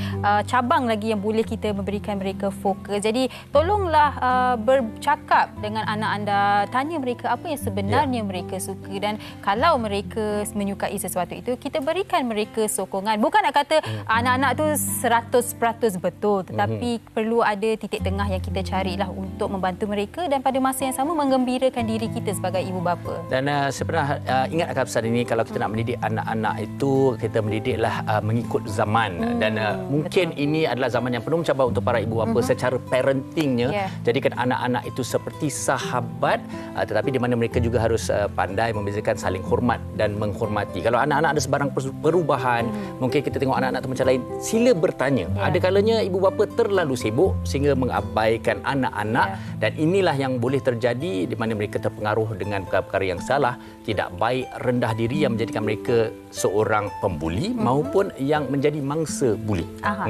cabang lagi yang boleh kita memberikan mereka fokus. Jadi tolonglah bercakap dengan anak anda, tanya mereka apa yang sebenarnya mereka suka, dan kalau mereka menyukai sesuatu itu, kita berikan mereka sokongan. Bukan nak kata anak-anak tu 100% betul, tetapi perlu ada titik tengah yang kita carilah untuk membantu mereka dan pada masa yang sama menggembirakan diri kita sebagai ibu bapa. Dan saya pernah ingat akan pesan ini, kalau kita nak mendidik anak-anak itu, kita mendidiklah mengikut zaman. Dan mungkin ini adalah zaman yang penuh mencabar untuk para ibu bapa secara parentingnya. Jadikan anak-anak itu seperti sahabat, tetapi di mana mereka juga harus pandai membezakan saling hormat dan menghormati. Kalau anak-anak ada sebarang perubahan, mungkin kita tengok anak-anak itu macam lain, sila bertanya. Ada kalanya ibu bapa terlalu sibuk sehingga mengabaikan anak-anak, dan inilah yang boleh terjadi di mana mereka terpengaruh dengan perkara-perkara yang salah, tidak baik, rendah diri yang menjadikan mereka seorang pembuli maupun yang menjadi mangsa buli.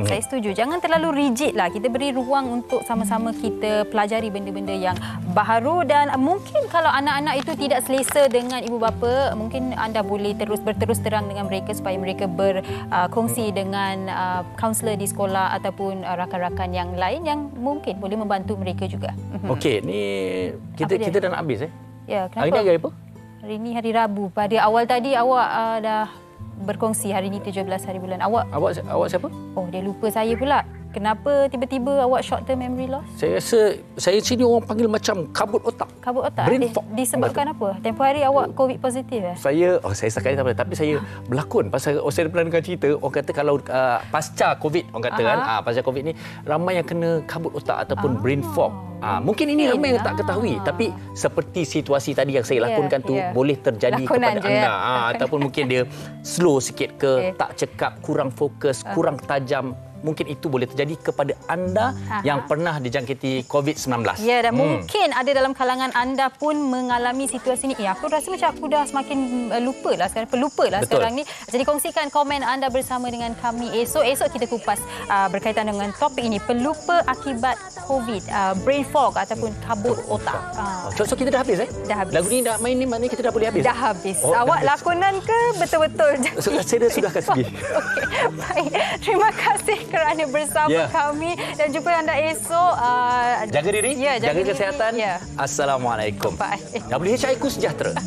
Saya setuju. Jangan terlalu rigid lah. Kita beri ruang untuk sama-sama kita pelajari benda-benda yang baharu, dan mungkin kalau anak-anak itu tidak selesa dengan ibu bapa, mungkin anda boleh berterus terang dengan mereka supaya mereka berkongsi dengan kaunselor di sekolah ataupun rakan-rakan yang lain yang mungkin boleh membantu mereka juga. Okey, ni kita dah nak habis Ya, kenapa? Hari ni hari apa? Hari ini hari Rabu. Pada awal tadi awak dah berkongsi hari ini 17 hari bulan. Awak siapa? Oh, dia lupa saya pula. Kenapa tiba-tiba awak short term memory loss? Saya rasa sini orang panggil macam kabut otak. Kabut otak? Brain fog. Disebabkan apa? Tempoh hari awak COVID positif Saya setakat ni tak apa, tapi saya berlakon pasal saya pernah dengar cerita orang kata kalau pasca COVID orang kata kan, pasca COVID ni ramai yang kena kabut otak ataupun brain fog. Mungkin ini ramai yang tak ketahui, tapi seperti situasi tadi yang saya lakonkan tu boleh terjadi lakonan kepada anda ataupun mungkin dia slow sikit ke, tak cekap, kurang fokus, kurang tajam. Mungkin itu boleh terjadi kepada anda yang pernah dijangkiti COVID-19. Ya, dan mungkin ada dalam kalangan anda pun mengalami situasi ini. Aku rasa macam aku dah semakin lupa lah sekarang ni. Jadi kongsikan komen anda bersama dengan kami esok. Esok kita kupas berkaitan dengan topik ini, pelupa akibat COVID, brain fog ataupun kabut otak. So kita dah habis Dah habis. Lagu ni dah main ni maknanya kita dah boleh habis? Dah habis. Awak lakonan ke betul-betul? Saya dah sudahkan segi. Okey, baik. Terima kasih kerana bersama kami dan jumpa anda esok. Jaga diri, jaga kesihatan. Assalamualaikum. Bye. WHIQ sejahtera.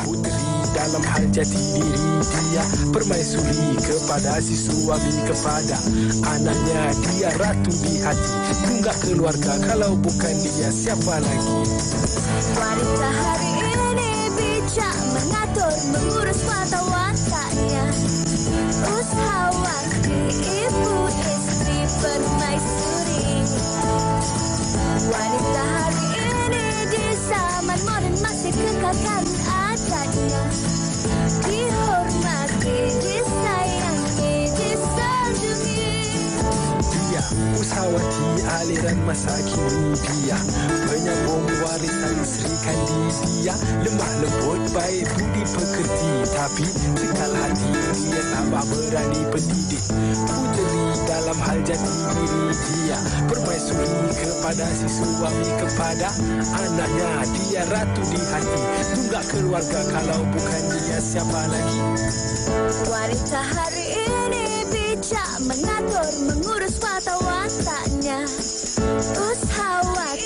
Puteri dalam hal jati diri dia permaisuri kepada si suami kepada anaknya, dia ratu di hati, tunggak keluarga, kalau bukan dia siapa lagi. Wanita hari ini bijak mengatur mengurus mata wataknya, usahawan ibu istri permaisuri. Wanita hari ini di zaman modern masih kekalkan adatnya, dihormati, disayangi, disanjungi. Dia usahawati aliran masa kini, dia menyambung warisan Sri Kandi. Dia lemah lembut, baik budi pekerti, tapi cekal hati, dia tambah berani pendidik. Puteri dalam hal jati diri dia permaisuri kepada si suami kepada anaknya, dia ratu di hati, tunggak keluarga, kalau bukan dia siapa lagi. Wanita hari ini bijak mengatur mengurus mata wataknya, usahawan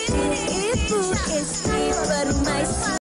ibu istri permaisuri.